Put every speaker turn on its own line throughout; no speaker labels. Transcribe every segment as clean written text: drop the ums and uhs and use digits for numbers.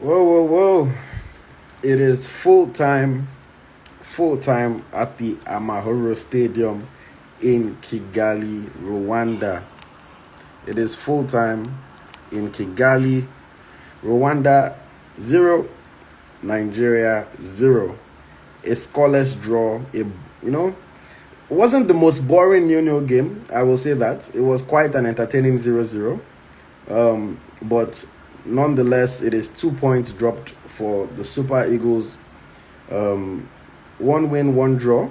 Whoa, whoa, whoa. It is full time at the Amahoro Stadium in Kigali, Rwanda. It is full time in Kigali, Rwanda 0, Nigeria 0. A scoreless draw. It wasn't the most boring New game, I will say that. It was quite an entertaining 0-0. But nonetheless, it is 2 points dropped for the Super Eagles. One win, one draw.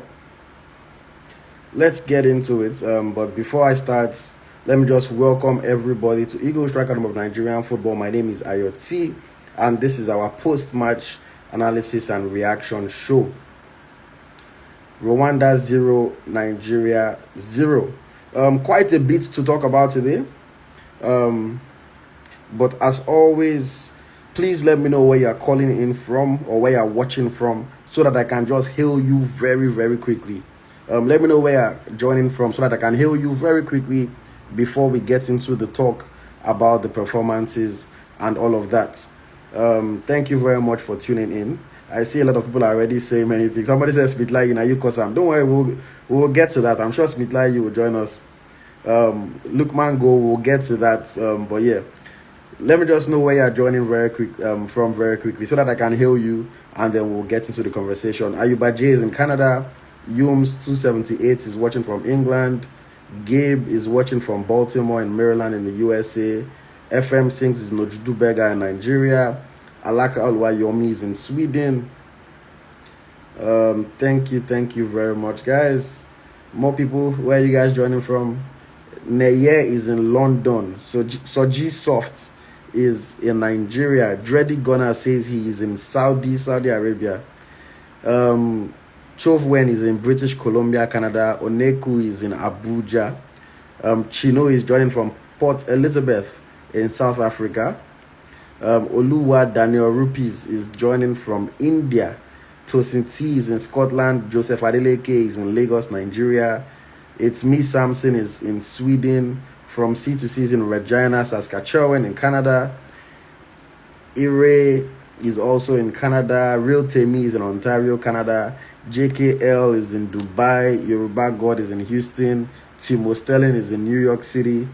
Let's get into it. But before I start, let me just welcome everybody to Eagles Striker of Nigerian football. My name is Ayoti, and this is our post-match analysis and reaction show. Rwanda 0, Nigeria 0. Quite a bit to talk about today. But as always, please let me know where you're calling in from or where you're watching from so that I can just hail you very, very quickly. Let me know where you're joining from so that I can hail you very quickly before we get into the talk about the performances and all of that. Thank you very much for tuning in. I see a lot of people are already saying many things. Somebody says Smitla, you Kosam. Don't worry, we'll get to that. I'm sure Smitla, you will join us. Lookman we'll get to that. But yeah, let me just know where you're joining from very quickly so that I can hail you and then we'll get into the conversation. Ayuba J is in Canada. Yums 278 is watching from England. Gabe is watching from Baltimore in Maryland in the USA. FM Sings is Nojudubega in Nigeria. Alaka Alwayomi is in Sweden. Thank you very much, guys. More people, where are you guys joining from? Neye is in London. Soji Soft is in Nigeria. Dreddy Gunner says he is in Saudi Arabia. Chovwen is in British Columbia, Canada. Oneku is in Abuja. Chino is joining from Port Elizabeth in South Africa. Oluwa Daniel Rupees is joining from India. Tosin T is in Scotland. Joseph Adeleke is in Lagos, Nigeria. It's me, Samson, is in Sweden. From C2C is in Regina, Saskatchewan in Canada. Ire is also in Canada. Real Temi is in Ontario, Canada. JKL is in Dubai. Yoruba God is in Houston. Timo Sterling is in New York City.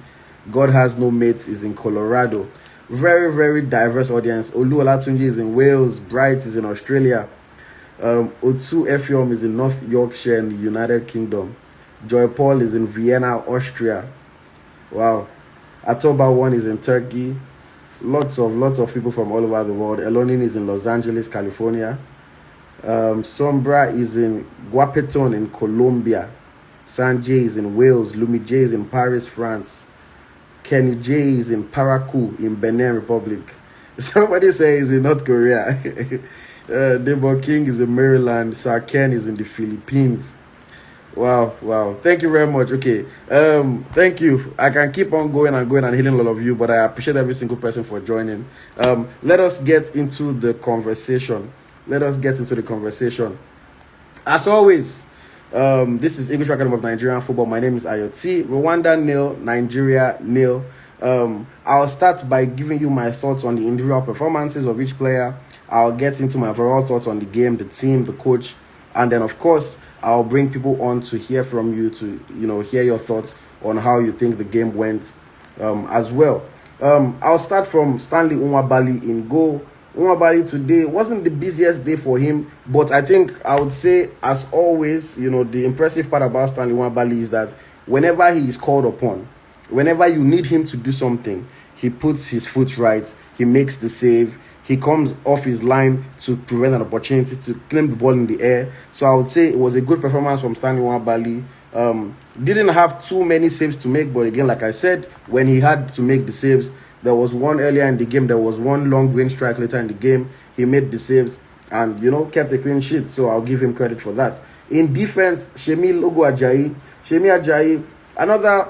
God Has No Mates is in Colorado. Very, very diverse audience. Olu Olatunji is in Wales. Bright is in Australia. Otsu Effiom is in North Yorkshire in the United Kingdom. Joy Paul is in Vienna, Austria. Wow. Atoba One is in Turkey. Lots of people from all over the world. Elonin is in Los Angeles, California. Sombra is in Guapeton in Colombia. Sanjay is in Wales. Lumi J is in Paris, France. Kenny J is in Parakou in Benin Republic. Somebody says in North Korea. Debo King is in Maryland. Sir Ken is in the Philippines. Wow. Thank you very much. Okay. Thank you. I can keep on going and hitting a lot of you, but I appreciate every single person for joining. Let us get into the conversation. As always, this is English Academy of Nigerian Football. My name is Ayoti. Rwanda 0, Nigeria 0. I'll start by giving you my thoughts on the individual performances of each player. I'll get into my overall thoughts on the game, the team, the coach, and then of course I'll bring people on to hear from you, to hear your thoughts on how you think the game went as well. I'll start from Stanley Nwabali in goal. Nwabali today wasn't the busiest day for him, but I think I would say, as always, the impressive part about Stanley Nwabali is that whenever he is called upon, whenever you need him to do something, he puts his foot right, he makes the save, he comes off his line to prevent an opportunity to claim the ball in the air. So I would say it was a good performance from Stanley Nwabali. Didn't have too many saves to make, but again, like I said, when he had to make the saves, there was one earlier in the game, there was one long range strike later in the game. He made the saves and, kept a clean sheet. So I'll give him credit for that. In defense, Shemi Ajayi, another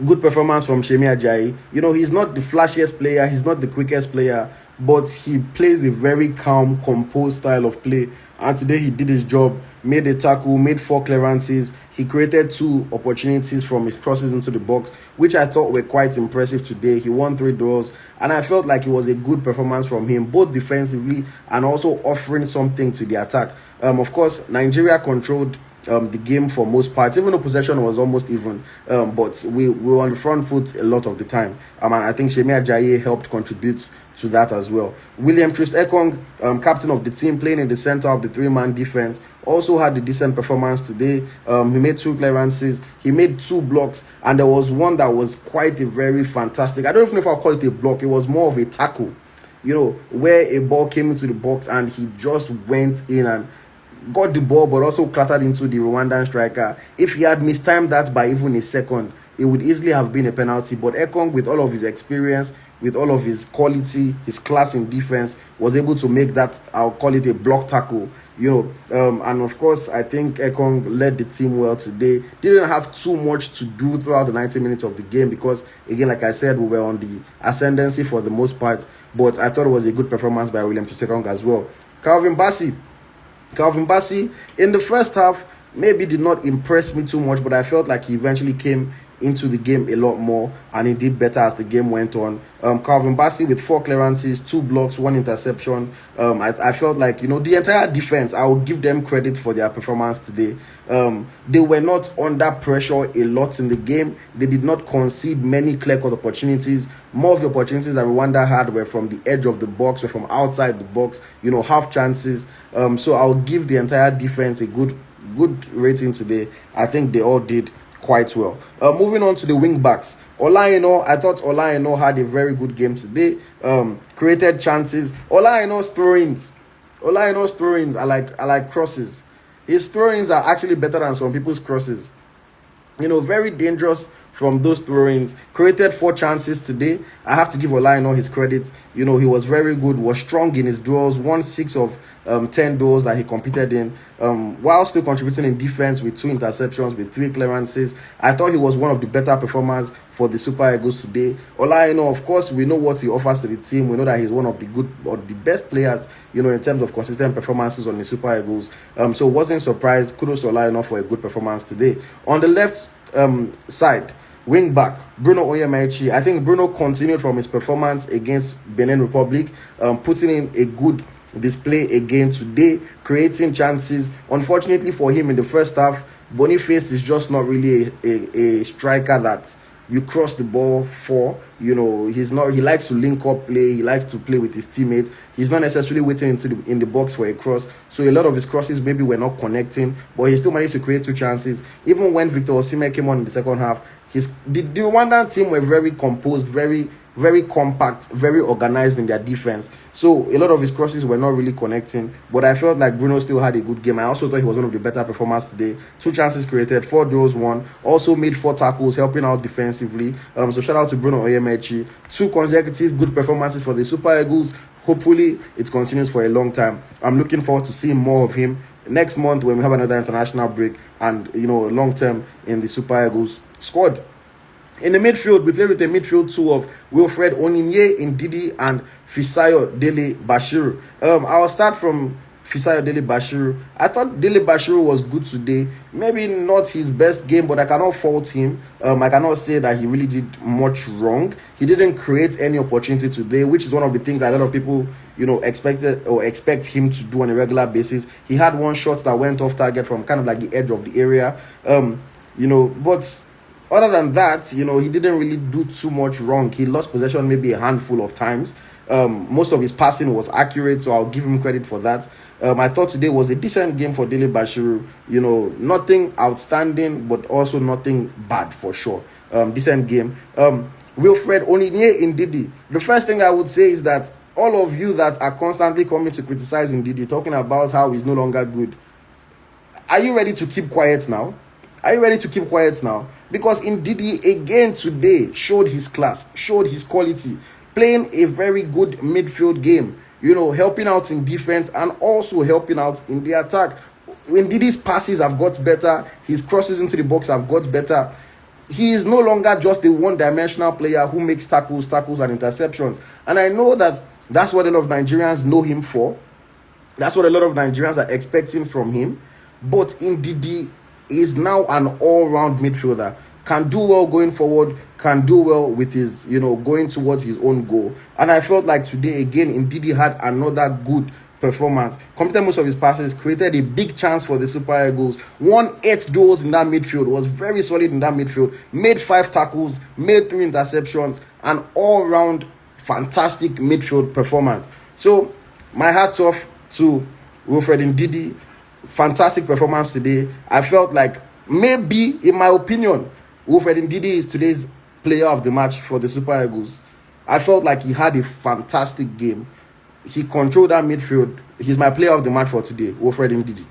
good performance from Shemi Ajayi. He's not the flashiest player, he's not the quickest player, but he plays a very calm, composed style of play. And today he did his job, made a tackle, made 4 clearances. He created 2 opportunities from his crosses into the box, which I thought were quite impressive today. He won 3 duels, and I felt like it was a good performance from him, both defensively and also offering something to the attack. Of course, Nigeria controlled the game for most parts, even though possession was almost even, but we were on the front foot a lot of the time, and I think Shemi Ajayi helped contribute to that as well. William Troost-Ekong, captain of the team, playing in the center of the 3-man defense, also had a decent performance today. He made 2 clearances, he made 2 blocks, and there was one that was quite a very fantastic, I don't even know if I'll call it a block, it was more of a tackle, where a ball came into the box and he just went in and got the ball, but also clattered into the Rwandan striker. If he had mistimed that by even a second, it would easily have been a penalty. But Ekong, with all of his experience, with all of his quality, his class in defense, was able to make that, I'll call it a block tackle. And of course, I think Ekong led the team well today. Didn't have too much to do throughout the 90 minutes of the game because, again, like I said, we were on the ascendancy for the most part. But I thought it was a good performance by William Troost-Ekong as well. Calvin Bassey, in the first half, maybe did not impress me too much, but I felt like he eventually came into the game a lot more, and he did better as the game went on. Calvin Bassey with 4 clearances, 2 blocks, 1 interception. I felt like, the entire defense, I will give them credit for their performance today. They were not under pressure a lot in the game. They did not concede many clear-cut opportunities. More of the opportunities that Rwanda had were from the edge of the box, were from outside the box, half chances. So I'll give the entire defense a good rating today. I think they all did quite well. Moving on to the wing backs, I thought Ola had a very good game today. Created chances. Ola throw-ins are like crosses. His throw-ins are actually better than some people's crosses. Very dangerous from those throw-ins. Created 4 chances today. I have to give Ola his credit. He was very good, was strong in his duels, won 6 of 10 duels that he competed in, while still contributing in defense with 2 interceptions, with 3 clearances. I thought he was one of the better performers for the Super Eagles today. Ola, of course, we know what he offers to the team. We know that he's one of the good or the best players, in terms of consistent performances on the Super Eagles. So wasn't surprised. Kudos to Ola for a good performance today. On the left side, wing back Bruno Onyemaechi. I think Bruno continued from his performance against Benin Republic, putting in a good display again today, creating chances. Unfortunately for him, in the first half, Boniface is just not really a striker that you cross the ball for. He's not. He likes to link up play. He likes to play with his teammates. He's not necessarily waiting in the box for a cross. So a lot of his crosses maybe were not connecting, but he still managed to create 2 chances. Even when Victor Osimhen came on in the second half, the Rwandan team were very composed, very compact, very organized in their defense. So a lot of his crosses were not really connecting, but I felt like Bruno still had a good game. I also thought he was one of the better performers today. 2 chances created, 4 duels won, also made 4 tackles, helping out defensively. So shout out to Bruno Onyemaechi. 2 consecutive good performances for the Super Eagles. Hopefully it continues for a long time. I'm looking forward to seeing more of him next month when we have another international break and long term in the Super Eagles squad. In the midfield, we played with a midfield 2 of Wilfred Onimye, Ndidi, and Fisayo Dele Bashiru. I'll start from Fisayo Dele Bashiru. I thought Dele Bashiru was good today. Maybe not his best game, but I cannot fault him. I cannot say that he really did much wrong. He didn't create any opportunity today, which is one of the things that a lot of people, expected or expect him to do on a regular basis. He had 1 shot that went off target from kind of like the edge of the area. But other than that, he didn't really do too much wrong. He lost possession maybe a handful of times. Most of his passing was accurate, so I'll give him credit for that. I thought today was a decent game for Dele Bashiru. Nothing outstanding, but also nothing bad for sure. Decent game. Wilfred Onimye Ndidi. The first thing I would say is that all of you that are constantly coming to criticize Ndidi, talking about how he's no longer good, are you ready to keep quiet now? Because Ndidi again today showed his class, showed his quality, playing a very good midfield game, helping out in defense and also helping out in the attack. Ndidi's passes have got better, his crosses into the box have got better. He is no longer just a one-dimensional player who makes tackles and interceptions. And I know that's what a lot of Nigerians know him for. That's what a lot of Nigerians are expecting from him. But Ndidi is now an all-round midfielder. Can do well going forward, can do well with his, going towards his own goal. And I felt like today, again, Ndidi had another good performance. Completed most of his passes, created a big chance for the Super Eagles, won 8 duels in that midfield, was very solid in that midfield, made 5 tackles, made 3 interceptions, an all-round fantastic midfield performance. So, my hats off to Wilfred Ndidi. Fantastic performance today. I felt like maybe, in my opinion, Wilfred Ndidi is today's player of the match for the Super Eagles. I felt like he had a fantastic game. He controlled that midfield. He's my player of the match for today, Wilfred Ndidi.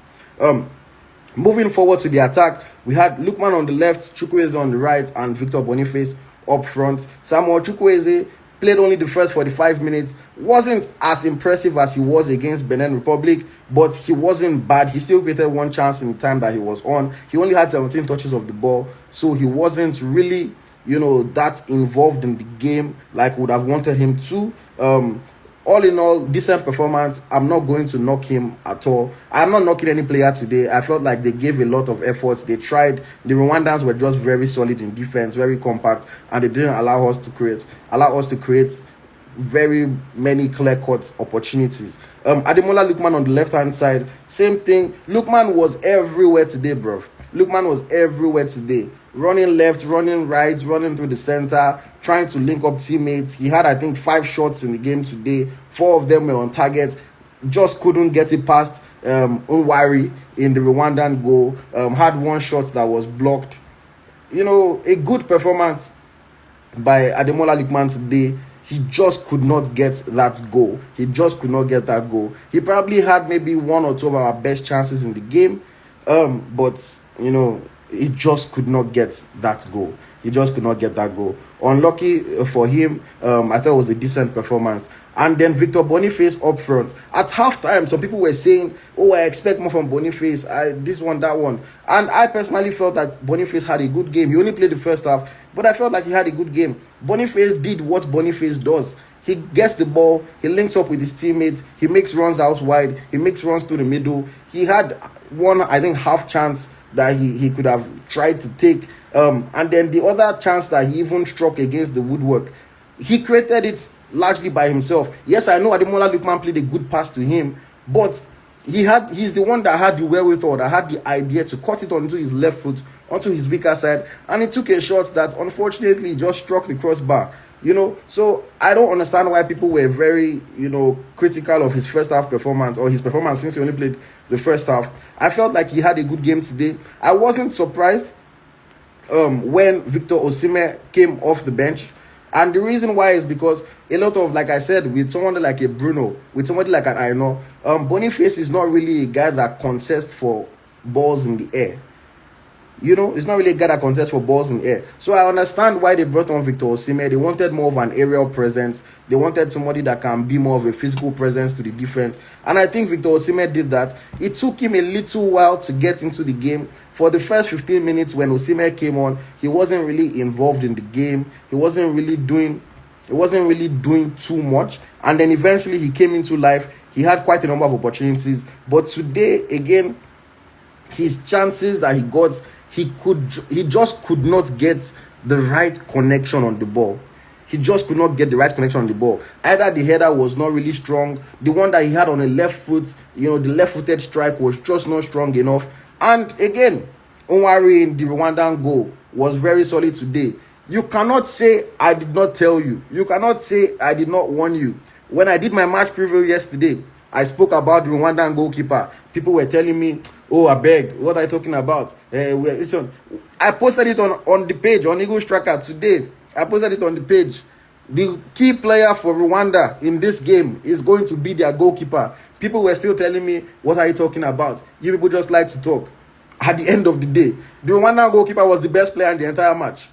Moving forward to the attack, we had Lookman on the left, Chukwueze on the right, and Victor Boniface up front. Samuel Chukwueze played only the first 45 minutes. Wasn't as impressive as he was against Benin Republic, but he wasn't bad. He still created 1 chance in the time that he was on. He only had 17 touches of the ball, so he wasn't really, that involved in the game like would have wanted him to. All in all, decent performance. I'm not going to knock him at all. I'm not knocking any player today. I felt like they gave a lot of efforts. They tried. The Rwandans were just very solid in defense, very compact, and they didn't allow us to create very many clear-cut opportunities. Ademola Lookman on the left-hand side, same thing. Lookman was everywhere today, bro. Lookman was everywhere today. Running left, running right, running through the center, trying to link up teammates. He had, I think, 5 shots in the game today. 4 of them were on target. Just couldn't get it past Unwari in the Rwandan goal. Had 1 shot that was blocked. A good performance by Ademola Lookman today. He just could not get that goal. He probably had maybe 1 or 2 of our best chances in the game. But, he just could not get that goal. Unlucky for him. I thought it was a decent performance. And then Victor Boniface up front. At halftime, some people were saying, I expect more from Boniface. This one, that one. And I personally felt that Boniface had a good game. He only played the first half, but I felt like he had a good game. Boniface did what Boniface does. He gets the ball, he links up with his teammates, he makes runs out wide, he makes runs through the middle. He had 1, I think, half chance that he could have tried to take. And then the other chance that he even struck against the woodwork, he created it largely by himself. Yes, I know Ademola Lookman played a good pass to him, but he's the one that had the wherewithal, that had the idea to cut it onto his left foot, onto his weaker side, and he took a shot that unfortunately just struck the crossbar. So I don't understand why people were very, critical of his first half performance, or his performance since he only played the first half. I felt like he had a good game today. I wasn't surprised when Victor Osimhen came off the bench. And the reason why is because a lot of, like I said, with someone like a Bruno, with somebody like an Aino, Boniface is not really a guy that contests for balls in the air. It's not really a guy that contests for balls in the air. So I understand why they brought on Victor Osimhen. They wanted more of an aerial presence. They wanted somebody that can be more of a physical presence to the defense. And I think Victor Osimhen did that. It took him a little while to get into the game. For the first 15 minutes when Osimhen came on, he wasn't really involved in the game. He wasn't really doing too much. And then eventually he came into life. He had quite a number of opportunities. But today, again, his chances that he got, he just could not get the right connection on the ball. Either the header was not really strong, the one that he had on the left foot, the left-footed strike was just not strong enough. And again, Onwari in the Rwandan goal was very solid today. You cannot say I did not tell you. You cannot say I did not warn you. When I did my match preview yesterday, I spoke about the Rwandan goalkeeper. People were telling me, I beg, what are you talking about? I posted it on the page, on Eagle Striker today. I posted it on the page. The key player for Rwanda in this game is going to be their goalkeeper. People were still telling me, what are you talking about? You people just like to talk. At the end of the day, the Rwandan goalkeeper was the best player in the entire match.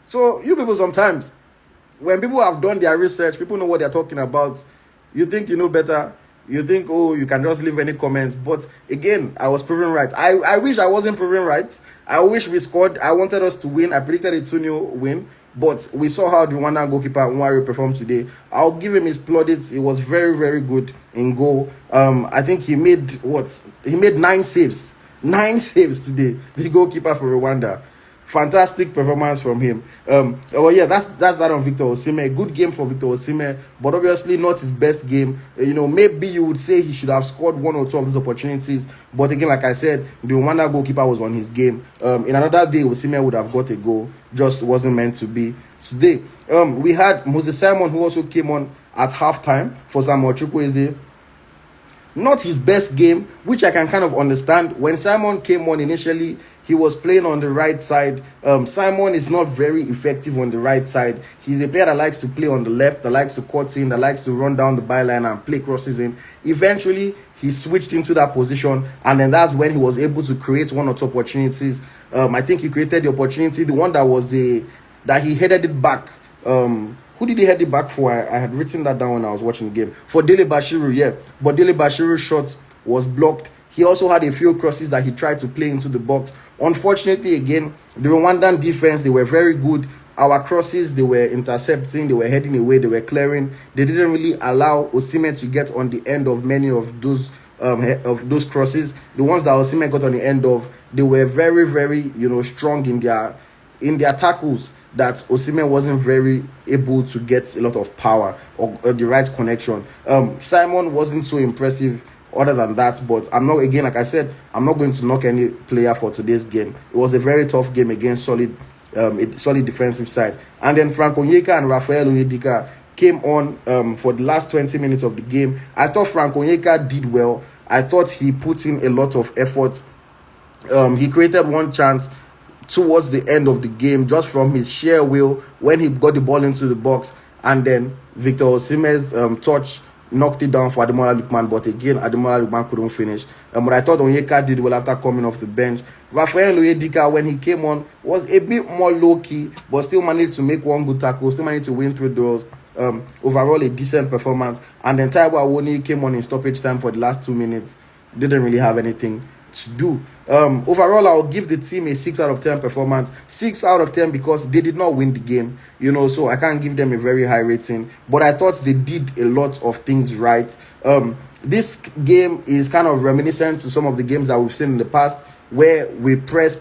So you people sometimes, when people have done their research, people know what they're talking about. You think you know better. You think, you can just leave any comments. But again, I was proven right. I wish I wasn't proven right. I wish we scored. I wanted us to win. I predicted a 2-0 win. But we saw how the Rwandan goalkeeper Nwari performed today. I'll give him his plaudits. It was very, very good in goal. I think he made 9 saves. 9 saves today. The goalkeeper for Rwanda. Fantastic performance from him. Well, yeah, that's that on Victor Osimhen. Good game for Victor Osimhen, but obviously not his best game. Maybe you would say he should have scored 1 or 2 of those opportunities, but again, like I said, the Rwanda goalkeeper was on his game. In another day, Osimhen would have got a goal. Just wasn't meant to be today. We had Moses Simon, who also came on at halftime for Samuel Chukwueze. Not his best game, which I can kind of understand. When Simon came on initially, he was playing on the right side. Simon is not very effective on the right side. He's a player that likes to play on the left, that likes to cut in, that likes to run down the byline and play crosses in. Eventually, he switched into that position, and then that's when he was able to create 1 or 2 opportunities. I think he created the opportunity, the one that he headed it back. Who did he head it back for? I had written that down when I was watching the game. For Dele Bashiru, yeah. But Dele Bashiru's shot was blocked. He also had a few crosses that he tried to play into the box. Unfortunately, again, the Rwandan defense, they were very good. Our crosses, they were intercepting, they were heading away, they were clearing. They didn't really allow Osimhen to get on the end of many of those crosses. The ones that Osimhen got on the end of, they were very, very, strong in their tackles, that Osimhen wasn't very able to get a lot of power or the right connection. Simon wasn't so impressive other than that, but I'm not going to knock any player for today's game. It was a very tough game against a solid defensive side. And then Frank Onyeka and Raphael Onyedika came on for the last 20 minutes of the game. I thought Frank Onyeka did well. I thought he put in a lot of effort. He created 1 chance towards the end of the game just from his sheer will when he got the ball into the box, and then Victor Osimhen's touch knocked it down for Ademola Lookman, but again Ademola Lookman couldn't finish. But I thought Onyeka did well after coming off the bench. Raphael Onyedika, when he came on, was a bit more low-key, but still managed to make 1 good tackle, still managed to win 3 duels. Overall a decent performance. And then Taiwo Awoniyi came on in stoppage time for the last 2 minutes. Didn't really have anything to do. Overall, I'll give the team a 6 out of 10 performance. 6 out of 10 because they did not win the game, so I can't give them a very high rating, but I thought they did a lot of things right. This game is kind of reminiscent to some of the games that we've seen in the past, where we press,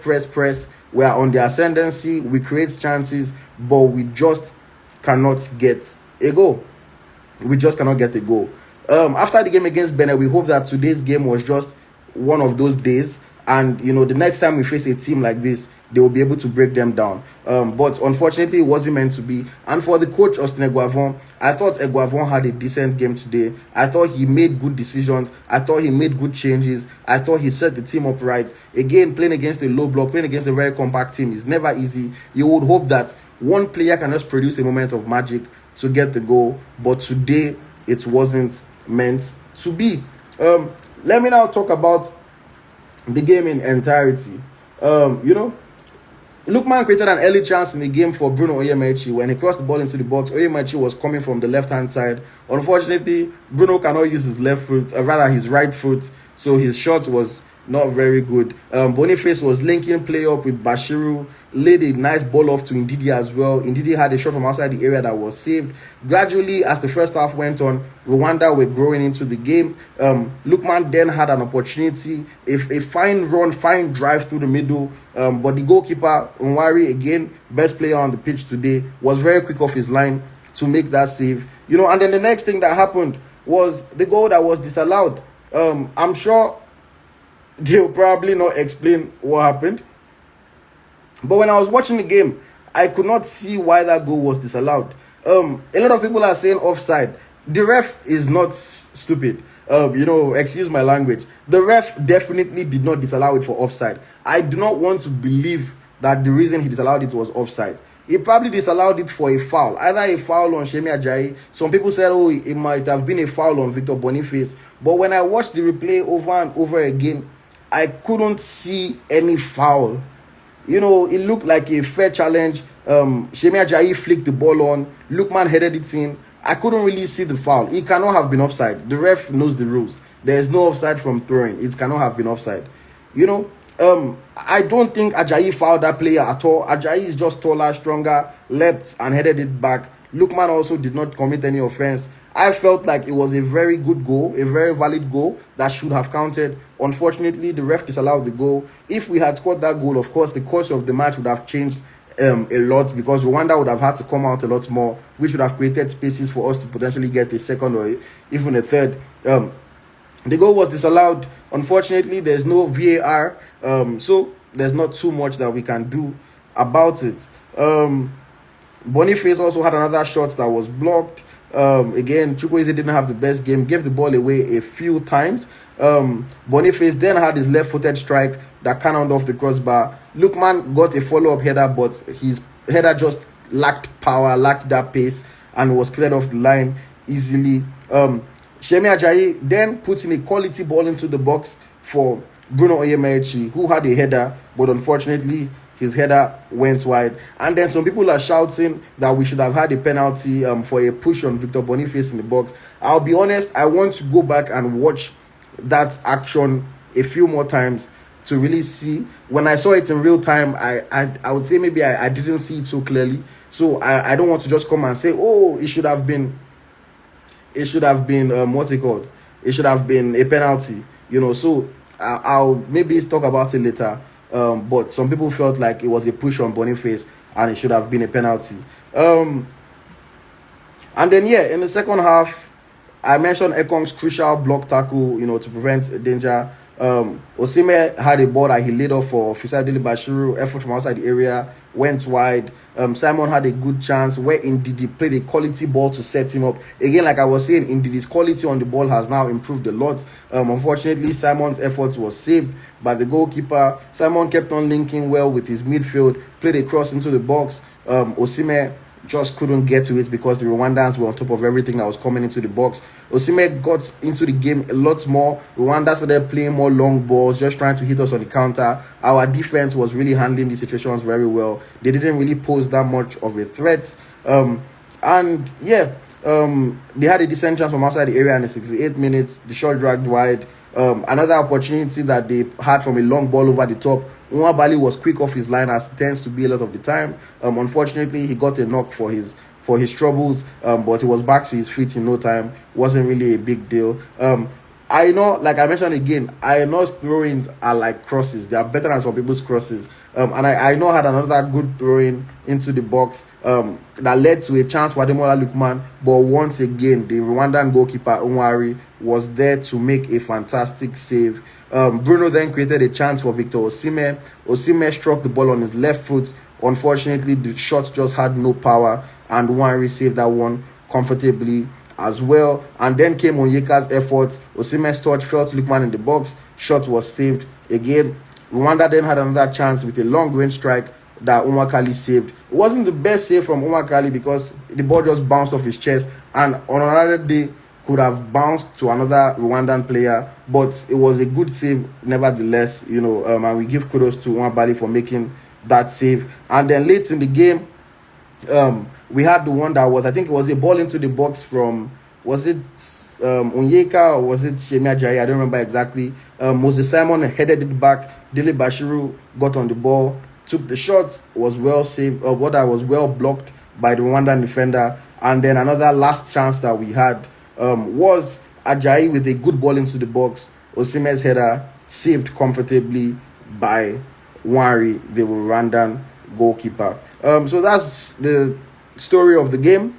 we are on the ascendancy, we create chances, but we just cannot get a goal. After the game against Benin, we hope that today's game was just one of those days, and the next time we face a team like this, they will be able to break them down. But unfortunately, it wasn't meant to be. And for the coach, Austin Eguavon, I thought Eguavon had a decent game today. I thought he made good decisions. I thought he made good changes. I thought he set the team up right. Again, playing against a low block, playing against a very compact team is never easy. You would hope that one player can just produce a moment of magic to get the goal, but today it wasn't meant to be. Let me now talk about the game in entirety. Lookman created an early chance in the game for Bruno Onyemaechi. When he crossed the ball into the box, Onyemaechi was coming from the left-hand side. Unfortunately, Bruno cannot use his left foot, rather his right foot, so his shot was not very good. Boniface was linking play up with Bashiru, laid a nice ball off to Ndidi as well. Ndidi had a shot from outside the area that was saved. Gradually, as the first half went on, Rwanda were growing into the game. Lookman then had an opportunity, a fine run, fine drive through the middle, but the goalkeeper, Nwari, again, best player on the pitch today, was very quick off his line to make that save. And then the next thing that happened was the goal that was disallowed. I'm sure they'll probably not explain what happened, but when I was watching the game, I could not see why that goal was disallowed. A lot of people are saying offside. The ref is not stupid. Excuse my language. The ref definitely did not disallow it for offside. I do not want to believe that the reason he disallowed it was offside. He probably disallowed it for a foul, either a foul on Shemi Ajayi. Some people said, it might have been a foul on Victor Boniface. But when I watched the replay over and over again, I couldn't see any foul. It looked like a fair challenge. Shemi Ajayi flicked the ball on. Lookman headed it in. I couldn't really see the foul. It cannot have been offside. The ref knows the rules. There is no offside from throwing. It cannot have been offside. I don't think Ajayi fouled that player at all. Ajayi is just taller, stronger, leapt and headed it back. Lookman also did not commit any offense. I felt like it was a very good goal, a very valid goal that should have counted. Unfortunately, the ref disallowed the goal. If we had scored that goal, of course, the course of the match would have changed a lot, because Rwanda would have had to come out a lot more, which would have created spaces for us to potentially get a second or even a third. The goal was disallowed. Unfortunately, there's no VAR, so there's not too much that we can do about it. Boniface also had another shot that was blocked. Again, Chukwueze didn't have the best game, gave the ball away a few times. Boniface then had his left-footed strike that cannoned off the crossbar. Lookman got a follow-up header, but his header just lacked power, lacked that pace, and was cleared off the line easily. Shemi Ajayi then put in a quality ball into the box for Bruno Onyemaechi, who had a header, but unfortunately his header went wide. And then some people are shouting that we should have had a penalty for a push on Victor Boniface in the box. I'll be honest, I want to go back and watch that action a few more times to really see. When I saw it in real time, I would say maybe I didn't see it so clearly. So I don't want to just come and say, oh, it should have been what's it called? It should have been a penalty, So I'll maybe talk about it later. But some people felt like it was a push on Boniface and it should have been a penalty. And then in the second half, I mentioned Ekong's crucial block tackle, to prevent danger. Osimhen had a ball that he laid off for Fisadili Bashiru, effort from outside the area, went wide. Simon had a good chance where Ndidi played a quality ball to set him up. Again, like I was saying, Ndidi's quality on the ball has now improved a lot. Unfortunately, Simon's effort was saved by the goalkeeper. Simon kept on linking well with his midfield, played a cross into the box. Osimhen just couldn't get to it because the Rwandans were on top of everything that was coming into the box. Osimhen got into the game a lot more. Rwanda started playing more long balls, just trying to hit us on the counter. Our defense was really handling the situations very well. They didn't really pose that much of a threat. They had a decent chance from outside the area in the 68 minutes. The shot dragged wide. Another opportunity that they had from a long ball over the top. Nwabali was quick off his line, as tends to be a lot of the time. Unfortunately, he got a knock for his troubles, but he was back to his feet in no time. Wasn't really a big deal. I know, like I mentioned again, I know throw-ins are like crosses. They are better than some people's crosses. And I know had another good throw-in into the box that led to a chance for Ademola Lookman. But once again, the Rwandan goalkeeper, Nwari, was there to make a fantastic save. Bruno then created a chance for Victor Osimhen. Osimhen struck the ball on his left foot. Unfortunately, the shot just had no power, and Nwari saved that one comfortably as well. And then came Onyeka's effort. Osimhen's touch fell to Lookman in the box. Shot was saved again. Rwanda then had another chance with a long-range strike that Umakali saved. It wasn't the best save from Umakali because the ball just bounced off his chest, and on another day could have bounced to another Rwandan player, but it was a good save nevertheless, and we give kudos to Nwabali for making that save. And then late in the game, we had the one that was, I think it was a ball into the box from, was it Onyeka or was it Shemi Ajayi? I don't remember exactly. Moses Simon headed it back. Dele Bashiru got on the ball, took the shot, was well saved, that was well blocked by the Rwandan defender. And then another last chance that we had was Ajayi with a good ball into the box. Osimhen's header saved comfortably by Nwari, the Rwandan goalkeeper. So that's the story of the game.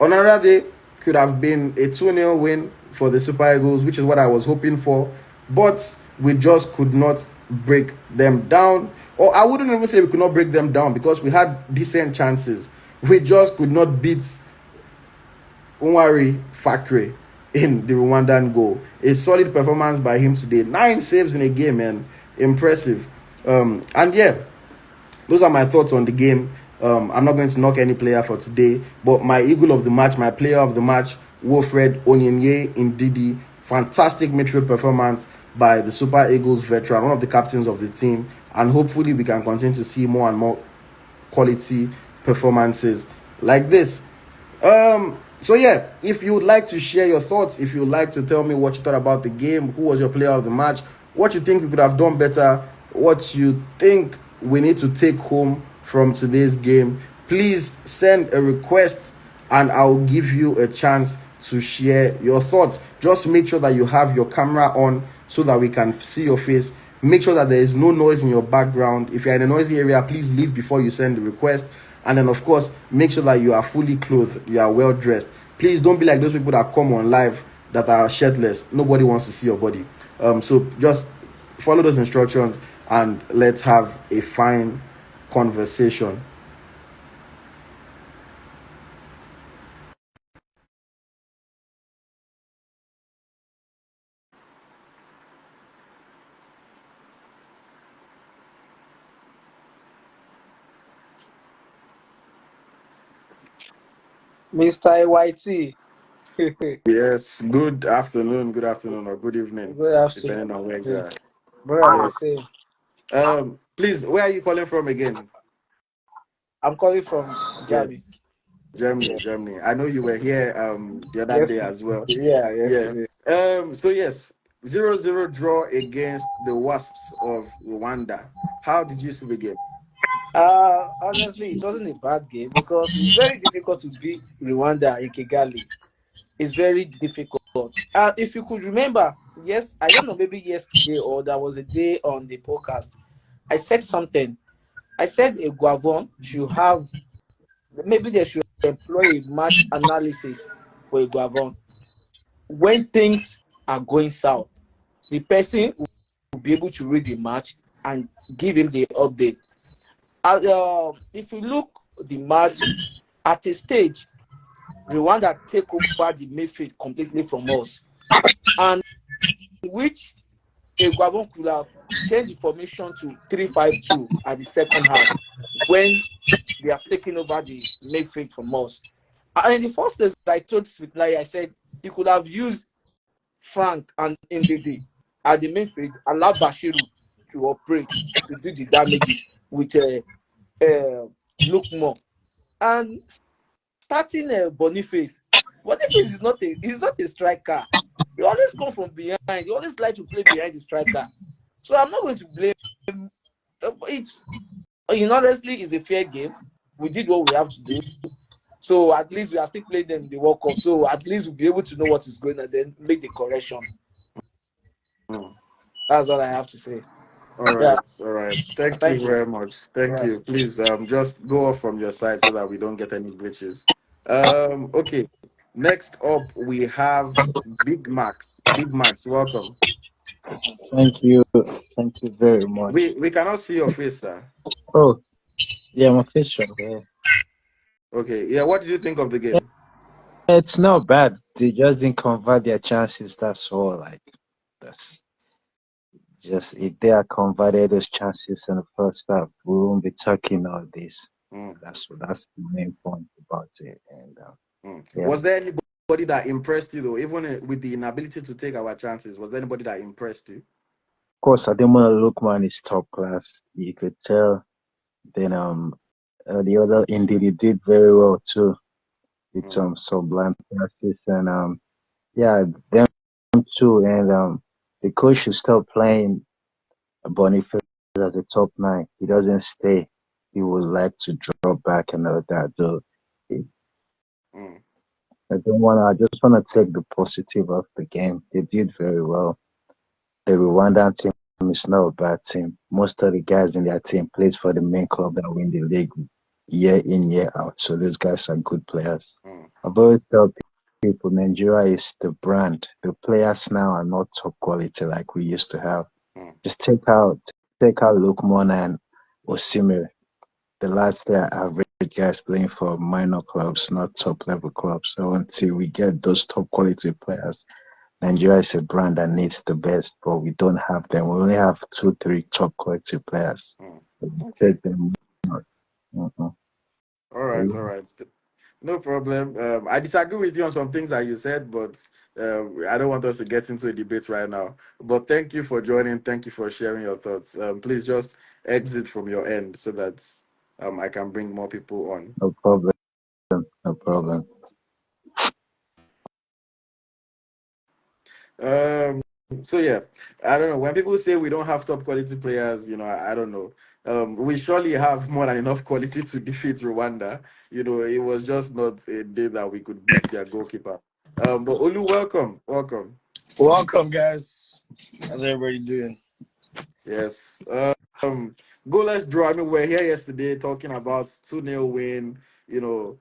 On another day, could have been a 2-0 win for the Super Eagles, which is what I was hoping for. But we just could not break them down. Or I wouldn't even say we could not break them down because we had decent chances. We just could not beat Nwari Fakre in the Rwandan goal. A solid performance by him today. 9 saves in a game, man. Impressive. Those are my thoughts on the game. I'm not going to knock any player for today, but my eagle of the match, my player of the match, Wilfred Onyenye Ndidi. Fantastic midfield performance by the Super Eagles veteran, one of the captains of the team, and hopefully we can continue to see more and more quality performances like this. If you would like to share your thoughts, if you would like to tell me what you thought about the game, who was your player of the match, what you think we could have done better, what you think we need to take home from today's game, please send a request and I'll give you a chance to share your thoughts. Just make sure that you have your camera on so that we can see your face. Make sure that there is no noise in your background. If you're in a noisy area, please leave before you send the request. And then, of course, make sure that you are fully clothed, you are well dressed. Please don't be like those people that come on live that are shirtless. Nobody wants to see your body. So just follow those instructions and let's have a fine conversation.
Mr. AYT.
Yes, good afternoon, or good evening,
Good afternoon.
depending on where you are.
Bro, the
Yes.
same.
Please, where are you calling from again?
I'm calling from
Yes,
Germany.
Germany,
Yeah.
Germany. I know you were here the other day
Yesterday.
as well.
Yeah,
Yeah.
yesterday.
So yes, 0-0 draw against the Wasps of Rwanda. How did you see the game?
Honestly, it wasn't a bad game because it's very difficult to beat Rwanda in Kigali. It's very difficult. If you could remember, yes, I don't know, maybe yesterday or there was a day on the podcast, I said something. I said a Guavon should have, maybe they should employ a match analysis for a Guavon. When things are going south, the person will be able to read the match and give him the update. If you look the match at a stage, Rwanda take over the midfield completely from us, and which Eguavon could have changed the formation to 3-5-2 at the second half when they have taken over the midfield from us. And in the first place, I told Svitlai, I said he could have used Frank and Ndidi at the midfield, allow Bashiru to operate to do the damages with Lookman. And starting Boniface. Boniface is not a striker. He always come from behind. He always like to play behind the striker. So I'm not going to blame. It's honestly, it's a fair game. We did what we have to do. So at least we are still playing them in the World Cup. So at least we'll be able to know what is going on and then make the correction.
Mm.
That's all I have to say.
All
Yeah.
right, all right. Thank you
Thank you.
very much.
All
Thank
right.
you. Please just go off from your side so that we don't get any glitches. Okay. Next up we have Big Max. Big Max, welcome.
Thank you. Thank you very much.
We cannot see your face, sir.
Oh, yeah, I'm official. Yeah.
Okay. Yeah, what did you think of the game?
It's not bad. They just didn't convert their chances. That's all. Like, that's just if they are converted those chances in the first half, we won't be talking all this.
Mm,
That's the main point about it. And yeah,
Was
of
there anybody that impressed you though, even with the inability to take our chances? Was there anybody that impressed you?
course, Ademola Lookman is top class. You could tell. Then the other indeed he did very well too with
Mm,
some sublime passes and yeah, them too. And the coach should stop playing Boniface as the top nine. He doesn't stay. He would like to drop back and all that. So
mm,
I don't want to. I just want to take the positive of the game. They did very well. The Rwandan team is not a bad team. Most of the guys in their team plays for the main club that win the league year in year out. So those guys are good players.
mm.
I've always tell people Nigeria is the brand. The players now are not top quality like we used to have.
Mm.
Just take out Lookman and Osimhen. The last they are average guys playing for minor clubs, not top level clubs. So until we get those top quality players, Nigeria is a brand that needs the best, but we don't have them. We only have two, three top quality players.
Mm.
So we
Okay.
take them. Mhm.
All
So,
right,
yeah,
all right. No problem. I disagree with you on some things that you said, but I don't want us to get into a debate right now. But thank you for joining. Thank you for sharing your thoughts. Please just exit from your end so that I can bring more people on.
no problem. No problem.
Um, so yeah, I don't know. When people say we don't have top quality players, I don't know. We surely have more than enough quality to defeat Rwanda. It was just not a day that we could beat their goalkeeper. But Olu, welcome.
Welcome, guys. How's everybody doing?
Yes. Goalless draw. I mean, we're here yesterday talking about 2-0 win. You know,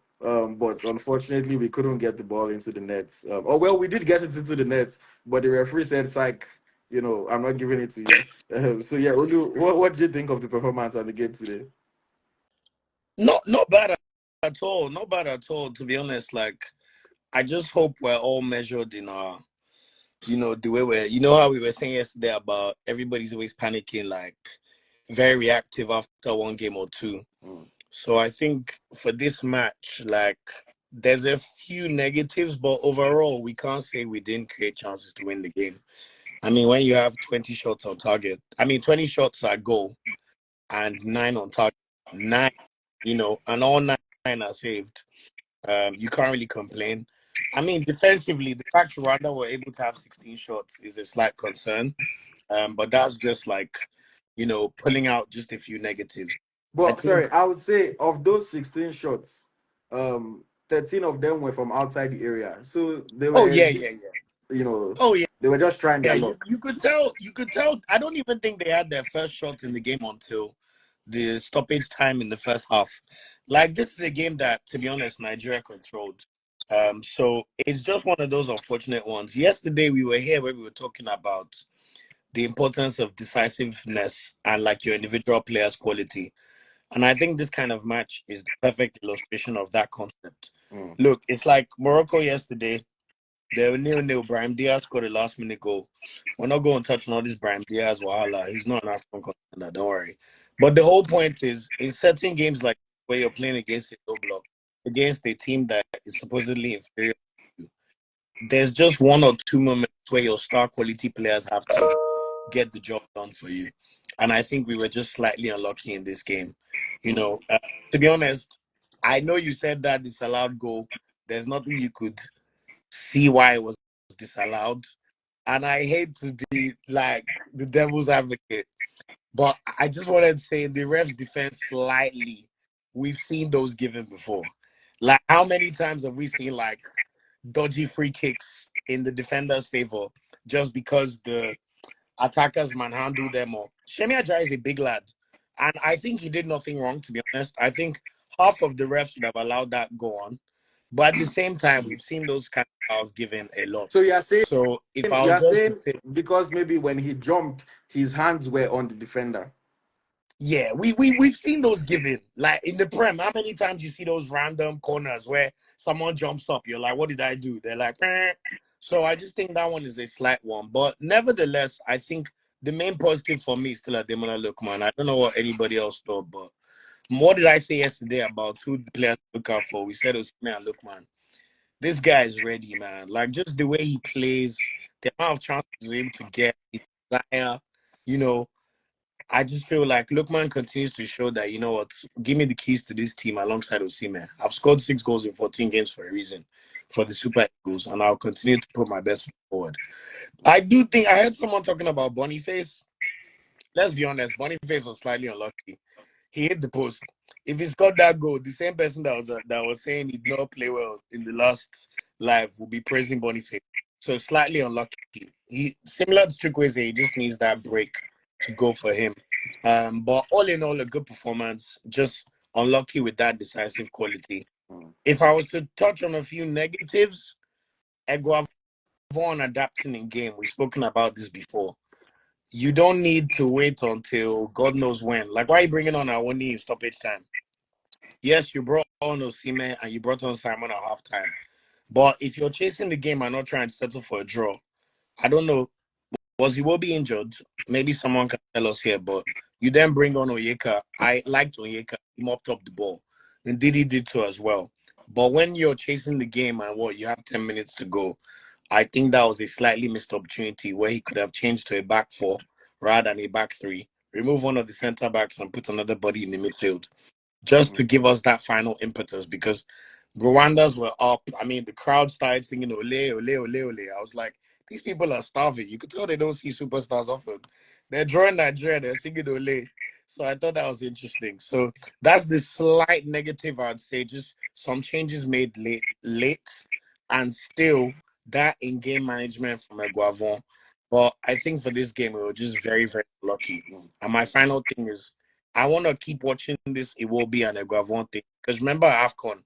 but unfortunately, we couldn't get the ball into the net. Oh well, we did get it into the net, but the referee said, "Psych, I'm not giving it to you." So yeah, Olu, what did you think of the performance and the game today?
Not bad at all. Not bad at all. To be honest, like I just hope we're all measured in our, the way how we were saying yesterday about everybody's always panicking, like very reactive after one game or two.
Mm.
So I think for this match, like there's a few negatives, but overall, we can't say we didn't create chances to win the game. I mean, when you have 20 shots on target, 20 shots at goal and 9 on target, 9, and all 9 are saved. You can't really complain. I mean, defensively, the fact Rwanda were able to have 16 shots is a slight concern. But that's just like, pulling out just a few negatives. I
But
think.
sorry, I would say of those 16 shots, 13 of them were from outside the area. So they
Oh
were a
yeah, yeah,
bit,
yeah.
you know,
Oh yeah,
they were just trying
yeah.
their
You
luck.
you could tell. You could tell. I don't even think they had their first shot in the game until the stoppage time in the first half. Like this is a game that, to be honest, Nigeria controlled. So it's just one of those unfortunate ones. Yesterday we were here where we were talking about the importance of decisiveness and like your individual players' quality. And I think this kind of match is the perfect illustration of that concept.
Mm.
Look, it's like Morocco yesterday. They were nil-nil. Brahim Diaz scored a last-minute goal. We're not going to touch on all this Brahim Diaz wahala. He's not an AFCON contender, don't worry. But the whole point is, in certain games like where you're playing against a low block, against a team that is supposedly inferior to you, there's just one or two moments where your star quality players have to get the job done for you. And I think we were just slightly unlucky in this game. You
Mm.
know, to be honest, I know you said that disallowed goal. There's nothing you could see why it was disallowed. And I hate to be like the devil's advocate, but I just wanted to say the refs defense slightly. We've seen those given before. Like how many times have we seen like dodgy free kicks in the defender's favor just because the attackers manhandle them all? Shemi Ajayi is a big lad. And I think he did nothing wrong, to be honest. I think half of the refs should have allowed that go on. But at the same time, we've seen those kind of fouls given a lot.
So you are saying
So if I
you
was
are
just to
saying
say,
because maybe when he jumped, his hands were on the defender.
yeah, we've seen those given. Like in the Prem, how many times you see those random corners where someone jumps up, you're like, what did I do? They're like, eh. So I just think that one is a slight one. But nevertheless, I think the main positive for me is still Ademola Lookman. I don't know what anybody else thought, but what did I say yesterday about who the players to look out for? We said Osimhen and Lookman. This guy is ready, man. Like just the way he plays, the amount of chances he's able to get, his desire, you know, I just feel like Lookman continues to show that, you know what, give me the keys to this team alongside Osimhen. I've scored 6 goals in 14 games for a reason for the Super Eagles, and I'll continue to put my best foot forward. I do think I heard someone talking about Boniface. Let's be honest, Boniface was slightly unlucky. He hit the post. If he scored that goal, the same person that was saying he did not play well in the last live will be praising Boniface. So slightly unlucky. He similar to Chukwueze, he just needs that break to go for him. But all in all, a good performance. Just unlucky with that decisive quality.
Mm.
If I was to touch on a few negatives, Eguavon adapting in game. We've spoken about this before. You don't need to wait until God knows when. Like, why are you bringing on Awoni in stoppage time? Yes, you brought on Osimhen and you brought on Simon at halftime. But if you're chasing the game and not trying to settle for a draw, I don't know. Was Iwobi injured? Maybe someone can tell us here. But you then bring on Onyeka. I liked Onyeka. He mopped up the ball. And Didi did so as well. But when you're chasing the game and you have 10 minutes to go, I think that was a slightly missed opportunity where he could have changed to a back four rather than a back three. Remove one of the centre backs and put another body in the midfield just to
Mm.
give us that final impetus because Rwandans were up. I mean, the crowd started singing ole, ole, ole, ole. I was like, these people are starving. You could tell they don't see superstars often. They're drawing Nigeria, they're singing ole. So I thought that was interesting. So that's the slight negative, I'd say. Just some changes made late. and still that in-game management from Eguavon. But I think for this game, we were just very, very lucky. And my final thing is, I want to keep watching this Iwobi and Eguavon thing. Because remember AFCON,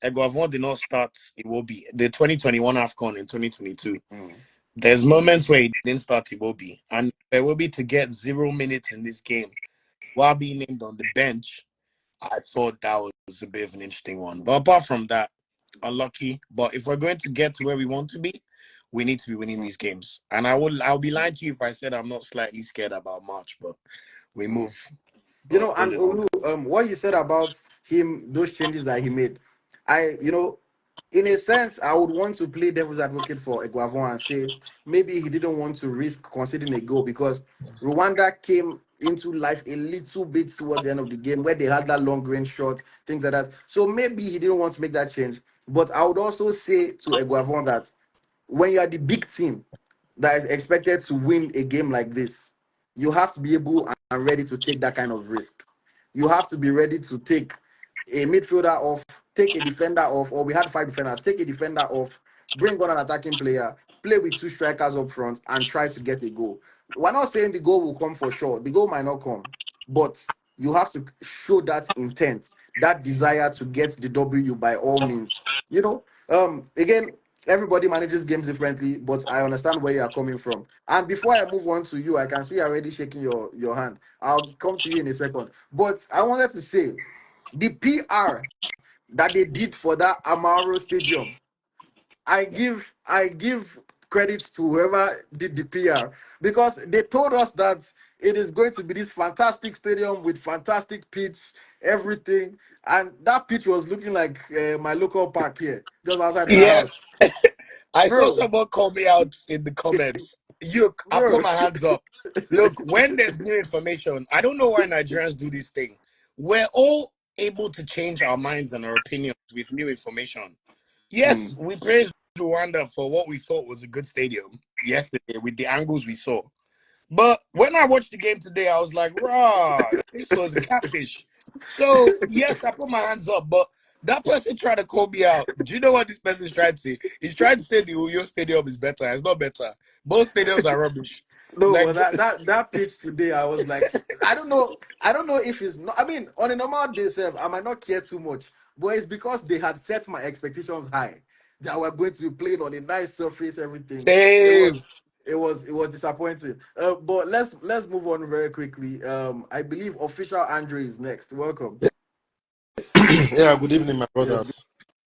Eguavon did not start Iwobi. The 2021 AFCON in 2022. There's moments where he didn't start Iwobi. And Iwobi to get 0 minutes in this game while being named on the bench, I thought that was a bit of an interesting one. But apart from that, unlucky. But if we're going to get to where we want to be, we need to be winning these games. And I'll be lying to you if I said I'm not slightly scared about March, but we move.
You know, and Olu, what you said about him, those changes that he made, in a sense, I would want to play devil's advocate for Eguavon and say maybe he didn't want to risk conceding a goal because Rwanda came into life a little bit towards the end of the game where they had that long range shot, things like that. So maybe he didn't want to make that change. But I would also say to Eguavon that when you are the big team that is expected to win a game like this, you have to be able and ready to take that kind of risk. You have to be ready to take a midfielder off, take a defender off, or we had 5 defenders, take a defender off, bring on an attacking player, play with 2 strikers up front, and try to get a goal. We're not saying the goal will come for sure. The goal might not come, but you have to show that intent, that desire to get the W by all means. Again, everybody manages games differently, but I understand where you are coming from. And before I move on to you, I can see you're already shaking your hand. I'll come to you in a second. But I wanted to say the PR that they did for that Amaro Stadium, I give credits to whoever did the PR because they told us that it is going to be this fantastic stadium with fantastic pitch, everything, and that pitch was looking like my local park here, just outside my
Yeah,
house,
I saw
bro.
someone call me out in the comments. Look, I
Bro,
put my hands up. Look, when there's new information, I don't know why Nigerians do this thing. We're all able to change our minds and our opinions with new information. Yes, we praised Rwanda for what we thought was a good stadium yesterday with the angles we saw. But when I watched the game today, I was like, rah, this was catfish. So, yes, I put my hands up, but that person tried to call me out. Do you know what this person is trying to say? He's trying to say the Uyo Stadium is better. It's not better. Both stadiums are rubbish.
No,
Like,
but that pitch today, I was like, I don't know if it's not. I mean, on a normal day, sef, I might not care too much, but it's because they had set my expectations high that we're going to be playing on a nice surface, everything. It
same.
was, it was disappointing. But let's move on very quickly. I believe official Andre is next. Welcome.
Yeah, good evening, my
Yes,
brothers.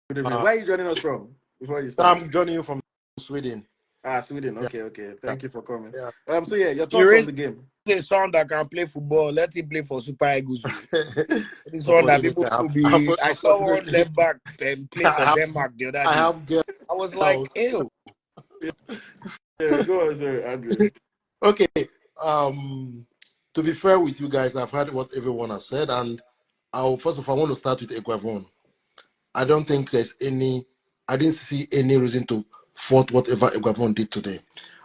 good evening.
Uh,
Where are you joining us from? Before you start.
I'm joining you from Sweden.
Sweden.
Yeah,
Okay.
yeah,
Thank you for coming.
yeah.
So yeah, your
You
thoughts on
raised
the game.
a son that can play football. Let him play for Super Eagles. This one that
Unfortunately,
people will be. I saw one
unfortunately,
left back play
I
for
have,
Denmark the other
I
day.
have
I was like,
girls.
ew.
Yeah, go on, sir, Andre.
Okay. Um, to be fair with you guys, I've heard what everyone has said, and first of all, I want to start with Eguavon. I don't think I didn't see any reason to fault whatever Eguavon did today.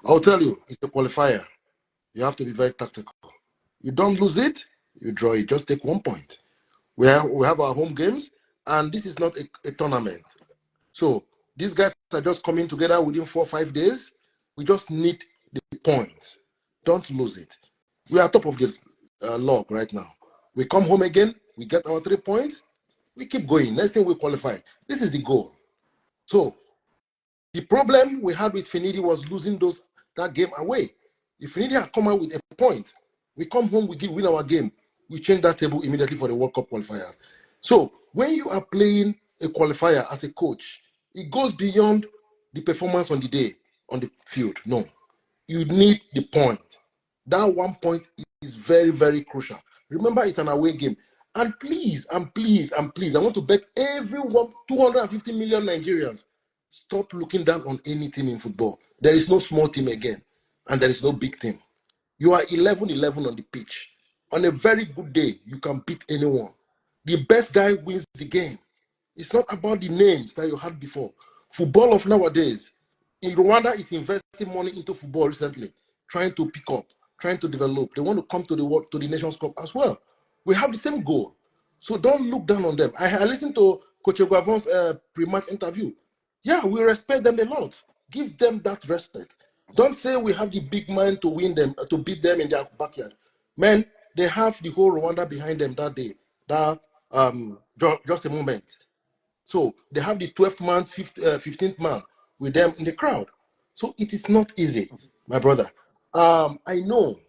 I'll tell you, it's a qualifier. You have to be very tactical. You don't lose it, you draw it. Just take 1 point. We have our home games, and this is not a tournament. So these guys are just coming together within 4 or 5 days. We just need the points. Don't lose it. We are top of the log right now. We come home again, we get our 3 points, we keep going. Next thing we qualify. This is the goal. So the problem we had with Finidi was losing that game away. If Finidi had come out with a point, we come home, win our game, we change that table immediately for the World Cup qualifiers. So when you are playing a qualifier as a coach, it goes beyond the performance on the day on the field. No, you need the point. That 1 point is very, very crucial. Remember, it's an away game. And please, I want to beg everyone, 250 million Nigerians, stop looking down on any team in football. There is no small team again, and there is no big team. You are 11-11 on the pitch. On a very good day, you can beat anyone. The best guy wins the game. It's not about the names that you had before. Football of nowadays, in Rwanda is investing money into football recently, trying to pick up, trying to develop. They want to come to the Nations Cup as well. We have the same goal. So don't look down on them. I listened to Coach Eguavon's pre-match interview. Yeah, we respect them a lot. Give them that respect. Don't say we have the big man to win them, to beat them in their backyard. Man, they have the whole Rwanda behind them that day. That just a moment. So they have the 12th man, 15th man with them in the crowd. So it is not easy, my brother. I know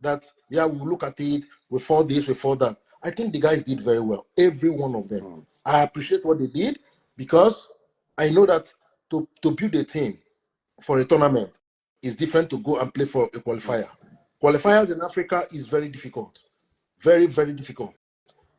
that, yeah, we look at it, we fought this, we fought that. I think the guys did very well, every one of them. I appreciate what they did because I know that to build a team for a tournament is different to go and play for a qualifier. Qualifiers in Africa is very difficult, very, very difficult.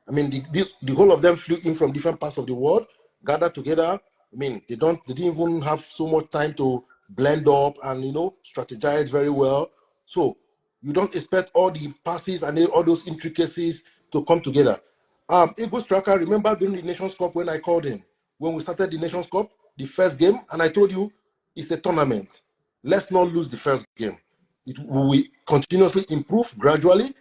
I mean, the whole of them flew in from different parts of the world, gathered together. I mean, they didn't even have so much time to blend up and strategize very well. So you don't expect all the passes and all those intricacies to come together. Eagle Striker, remember during the Nations Cup when I called him when we started the Nations Cup, the first game, and I told you it's a tournament. Let's not lose the first game. It will continuously improve gradually,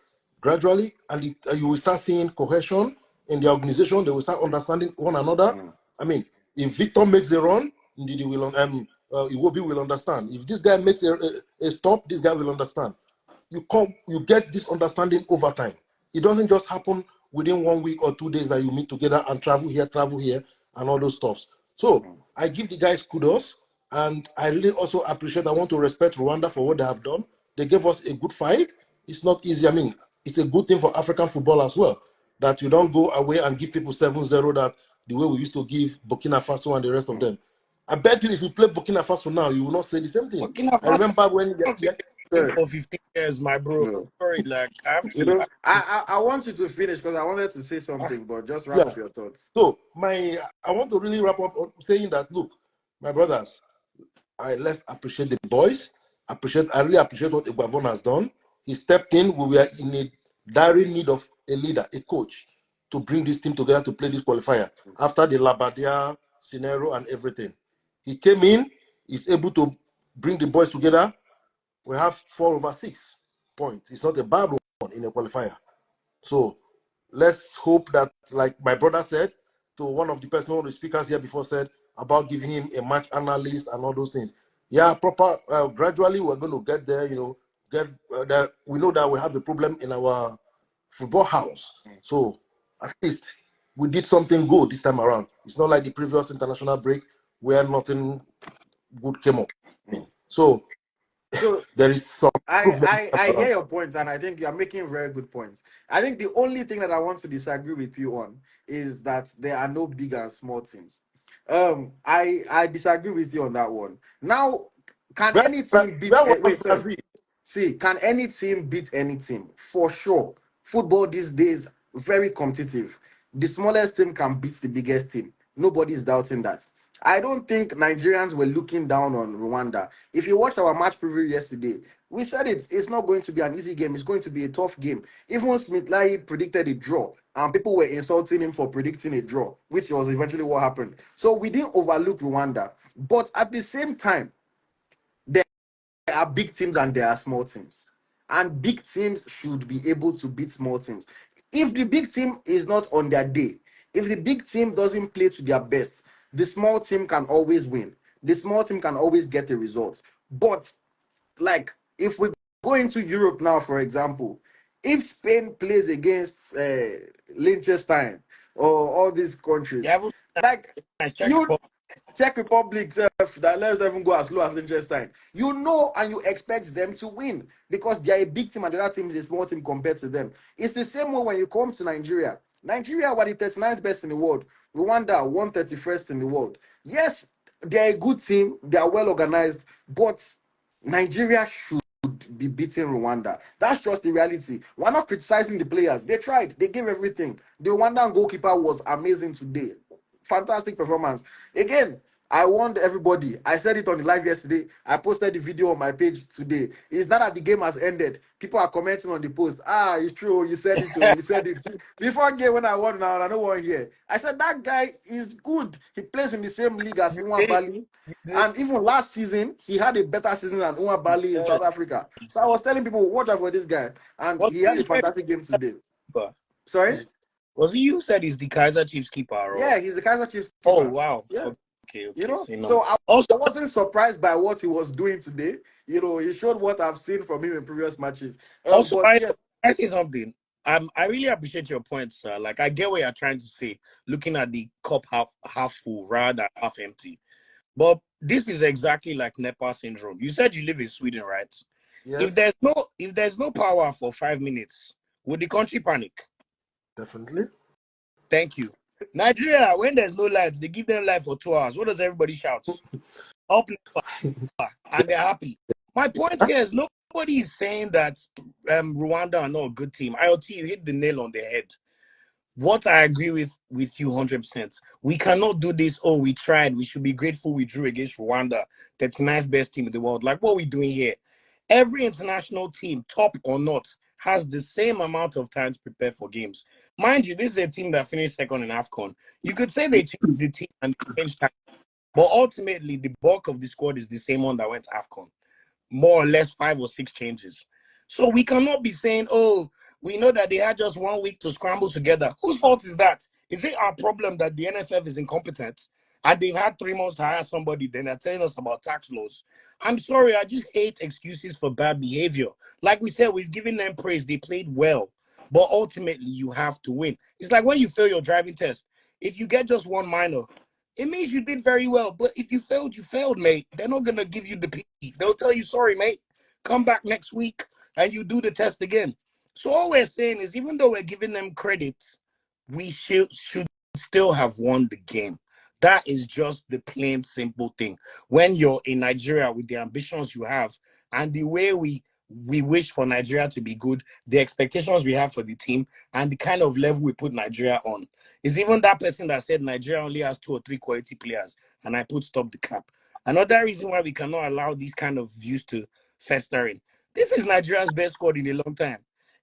and you will start seeing cohesion in the organization. They will start understanding one another. I mean, if Victor makes a run, indeed Iwobi will understand. If this guy makes a stop, this guy will understand. You get this understanding over time. It doesn't just happen within 1 week or 2 days that you meet together and travel here, and all those stuffs. So I give the guys kudos, and I really also appreciate. I want to respect Rwanda for what they have done. They gave us a good fight. It's not easy. I mean, it's a good thing for African football as well that you don't go away and give people 7-0 that the way we used to give Burkina Faso and the rest of them. I bet you if you play Burkina Faso now, you will not say the same thing.
Burkina
I remember when
Faso for 15 years, my bro.
No.
Sorry, like I have to.
I want you to finish because I wanted to say something, but just wrap
Yeah.
up your thoughts.
So I want to really wrap up on saying that, look, my brothers, let's appreciate the boys. I really appreciate what Egbavon has done. He stepped in. We were in a dire need of a leader, a coach, to bring this team together to play this qualifier after the Labadia scenario and everything. He came in. He's able to bring the boys together. We have 4/6 points. It's not a bad one in a qualifier. So let's hope that, like my brother said, to one of the speakers here before said about giving him a match analyst and all those things. Yeah, proper. Gradually, we're going to get there. Get that. We know that we have a problem in our football house. So at least we did something good this time around. It's not like the previous international break where nothing good came up. So there is some improvement.
I hear your points, and I think you are making very good points. I think the only thing that I want to disagree with you on is that there are no big and small teams. I disagree with you on that one. Now, can any team beat? Wait, sorry. See, can any team beat any team? For sure. Football these days very competitive. The smallest team can beat the biggest team. Nobody's doubting that. I don't think Nigerians were looking down on Rwanda. If you watched our match preview yesterday, we said it's not going to be an easy game. It's going to be a tough game. Even Smith Lai predicted a draw, and people were insulting him for predicting a draw, which was eventually what happened. So we didn't overlook Rwanda. But at the same time, there are big teams and there are small teams. And big teams should be able to beat small teams. If the big team is not on their day, if the big team doesn't play to their best, the small team can always win. The small team can always get a result. But, like, if we go into Europe now, for example, if Spain plays against Liechtenstein or all these countries, like, you Czech Republic that let them go as low as Liechtenstein. You know, and you expect them to win because they are a big team and the other team is a small team compared to them. It's the same way when you come to Nigeria. Nigeria were the 39th best in the world. Rwanda 131st in the world. Yes, they are a good team. They are well organized, but Nigeria should be beating Rwanda. That's just the reality. We're not criticizing the players. They tried. They gave everything. The Rwandan goalkeeper was amazing today. Fantastic performance. Again, I warned everybody. I said it on the live yesterday. I posted the video on my page today. It's not that the game has ended. People are commenting on the post. It's true. You said it. You said it. Before game when I won now, I don't want here. I said that guy is good. He plays in the same league as Unwa Bali. And even last season, he had a better season than Unwa Bali in South Africa. So I was telling people, watch out for this guy. And he had a fantastic game today. Sorry?
Was he you said he's the Kaiser Chiefs keeper? Or?
Yeah, he's the Kaiser Chiefs keeper.
Oh, wow.
Yeah. You know,
So, you know.
so
Also,
I wasn't surprised by what he was doing today. You know, he showed what I've seen from him in previous matches. But
I
yes,
say something. I really appreciate your points, sir. Like I get what you're trying to say, looking at the cup half full rather than half empty. But this is exactly like Nepal syndrome. You said you live in Sweden, right?
Yes,
If there's no power for 5 minutes, would the country panic?
definitely.
Thank you. Nigeria, when there's no lights, they give them light for 2 hours. What does everybody shout? Up and they're happy. My point here is nobody is saying that Rwanda are not a good team. IoT, you hit the nail on the head. What I agree with you 100%. We cannot do this. Oh, we tried. We should be grateful we drew against Rwanda, 39th best team in the world. Like, what are we doing here? Every international team, top or not, has the same amount of time to prepare for games. Mind you, this is a team that finished second in AFCON. You could say they changed the team and changed time, but ultimately, the bulk of the squad is the same one that went to AFCON, more or less 5 or 6 changes. So we cannot be saying, oh, we know that they had just 1 week to scramble together. Whose fault is that? Is it our problem that the NFF is incompetent and they've had 3 months to hire somebody, then they're telling us about tax laws? I'm sorry, I just hate excuses for bad behavior. Like we said, we've given them praise. They played well. But ultimately, you have to win. It's like when you fail your driving test. If you get just one minor, it means you did very well. But if you failed, mate. They're not going to give you the P. They'll tell you, sorry, mate. Come back next week and you do the test again. So all we're saying is, even though we're giving them credit, we should still have won the game. That is just the plain simple thing. When you're in Nigeria with the ambitions you have and the way we wish for Nigeria to be good, the expectations we have for the team, and the kind of level we put Nigeria on. Is even that person that said Nigeria only has 2 or 3 quality players, and I put stop the cap. Another reason why we cannot allow these kind of views to fester in. This is Nigeria's best squad in a long time.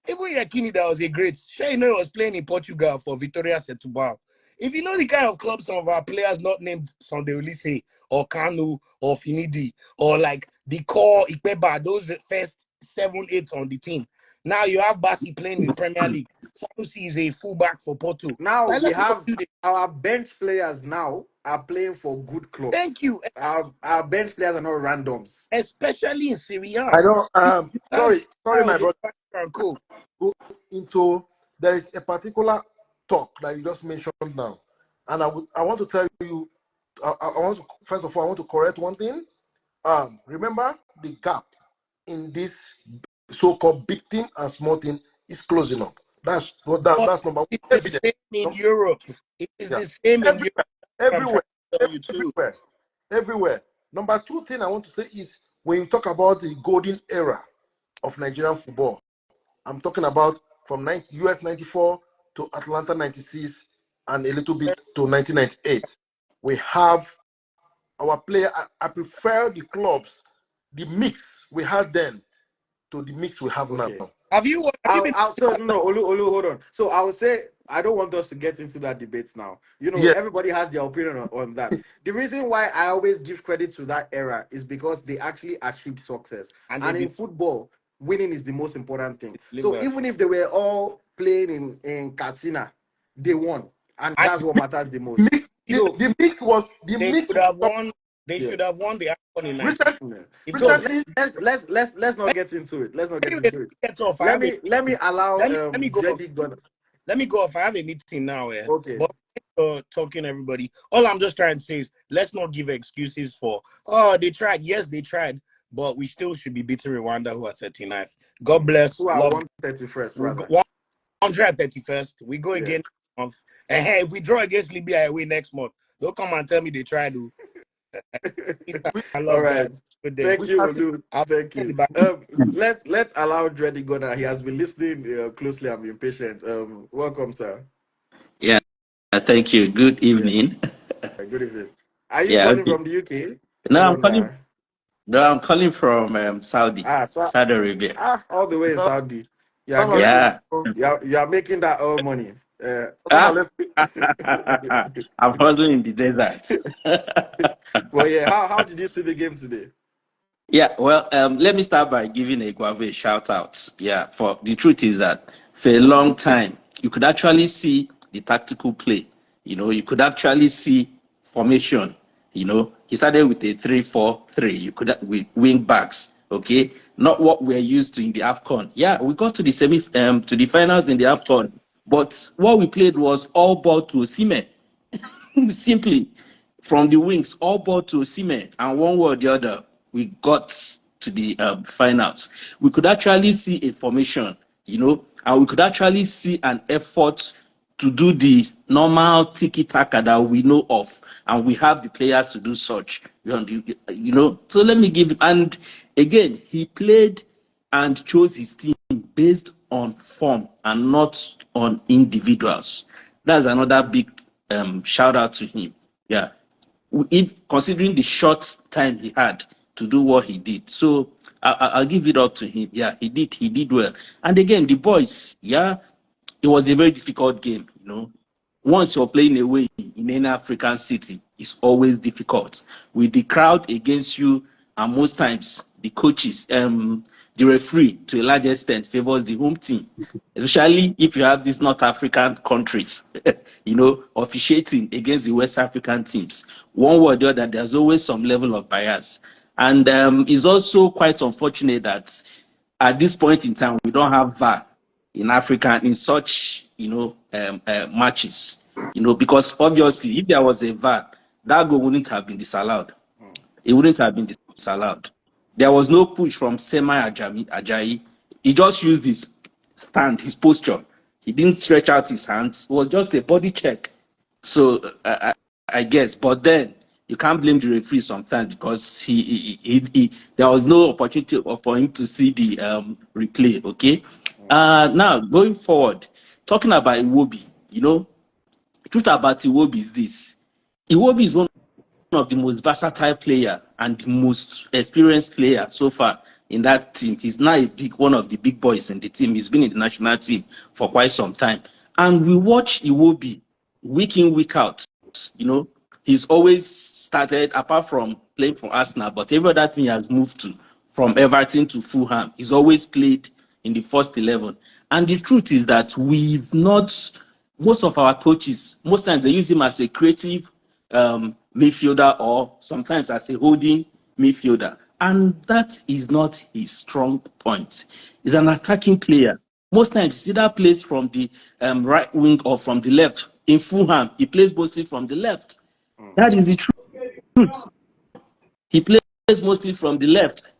Even Yakini, that was a great. Sure, you know, he was playing in Portugal for Vitória Setúbal. If you know the kind of club some of our players not named Sunday Olise or Kanu or Finidi or like the core Ikpeba, those first 7, 8 on the team. Now you have Basi playing in Premier League. Sanusi is a fullback for Porto.
now
Like,
we
let's not
have
do this.
our bench players now are playing for good clubs.
Thank you.
Our bench players are not randoms.
Especially in Serie
I
A.
don't.
You have
Sorry, my
Styles
brother.
and co.
Go into there is a particular talk that you just mentioned now, and I want to tell you. I want to first of all I want to correct one thing. Remember the gap in this so-called big team and small team is closing up.
But
That's number one.
it's the
Evidence.
same in Europe. It is
Yeah.
the same in
Everywhere,
Europe. I'm trying
everywhere,
to tell you too.
everywhere, everywhere. Number two thing I want to say is when you talk about the golden era of Nigerian football, I'm talking about from US 94 to Atlanta 96 and a little bit to 1998. We have our player. I prefer the clubs, the mix we had then to the mix we have now.
Okay.
Have you been?
So no, Olu, hold on. So I would say I don't want us to get into that debate now. You know,
Yeah,
everybody has their opinion on that. The reason why I always give credit to that era is because they actually achieved success.
And they
And in
did
football, winning is the most important thing. So
deliver.
even if they were all playing in Katsina, they won, and
And
that's what matters the most.
mix.
You know,
The mix was the
they
mix
should
was
have won. They
yeah.
should have won the AFCON in 90.
recent,
Yeah.
If
So
so,
recently.
let's not get into it. Let's not get
anyway,
into it.
get off. I
Let
have a
me allow
let me go off.
Dreddy Gunner.
Let me go off. I have a meeting now.
Okay.
But talking everybody. All I'm just trying to say is let's not give excuses for they tried. Yes, they tried, but we still should be beating Rwanda, who are 39th. God bless.
Who are
Love.
131st
We'll go
rather.
131st. We go
Yeah.
again next month. And hey, if we draw against Libya away next month, don't come and tell me they tried to. I
All
love
right.
guys. Good day.
Thank
We
you,
shall see.
Olu.
I'll
Thank
be
you.
back.
Let's allow Dreddy Gunner. He has been listening closely. I'm impatient. Welcome, sir.
Yeah, thank you. Good
Yeah.
evening.
Good evening. Are you
Yeah,
calling
okay.
from the UK
No,
or
I'm calling.
nah?
No, I'm calling from
So
Saudi Arabia.
all the way in
Salam
Saudi. You are
salam
getting.
Yeah.
alaikum.
You are making that all money. Uh,
Salam
Ah,
alaikum.
I'm hustling in the desert.
well, yeah. How did you see the game today?
Yeah. Well, let me start by giving Guave a shout out. Yeah. For the truth is that for a long time you could actually see the tactical play. You know, you could actually see formation. He started with a 3-4-3. You could with wing backs, okay? Not what we're used to in the AFCON. Yeah, we got to the to the finals in the AFCON, but what we played was all ball to Osimhen. Simply from the wings, all ball to Osimhen, and one way or the other, we got to the finals. We could actually see a formation, and we could actually see an effort to do the normal tiki-taka that we know of, and we have the players to do such. So let me give. And again, he played and chose his team based on form and not on individuals. That's another big shout out to him. Yeah, if considering the short time he had to do what he did, so I'll give it up to him. Yeah, he did well. And again, the boys, yeah, it was a very difficult game. Once you're playing away in any African city, it's always difficult with the crowd against you, and most times the coaches, the referee to a large extent favors the home team, especially if you have these North African countries, officiating against the West African teams. One way or the other, there's always some level of bias. And it's also quite unfortunate that at this point in time, we don't have VAR in Africa in such, matches, because obviously if there was a VAR, that goal wouldn't have been disallowed. It wouldn't have been disallowed. There was no push from Semi Ajayi. He just used his stand, his posture. He didn't stretch out his hands. It was just a body check. So I guess, but then you can't blame the referee sometimes because he there was no opportunity for him to see the replay. Okay. Now going forward, talking about Iwobi, the truth about Iwobi is this: Iwobi is one of the most versatile player and the most experienced player so far in that team. He's now one of the big boys in the team. He's been in the national team for quite some time, and we watch Iwobi week in, week out. He's always started, apart from playing for Arsenal, but every other thing he has moved to, from Everton to Fulham, he's always played in the first 11. And the truth is that most of our coaches, most times they use him as a creative midfielder or sometimes as a holding midfielder. And that is not his strong point. He's an attacking player. Most times he either plays from the right wing or from the left. In Fulham, he plays mostly from the left. That is the truth. He plays mostly from the left.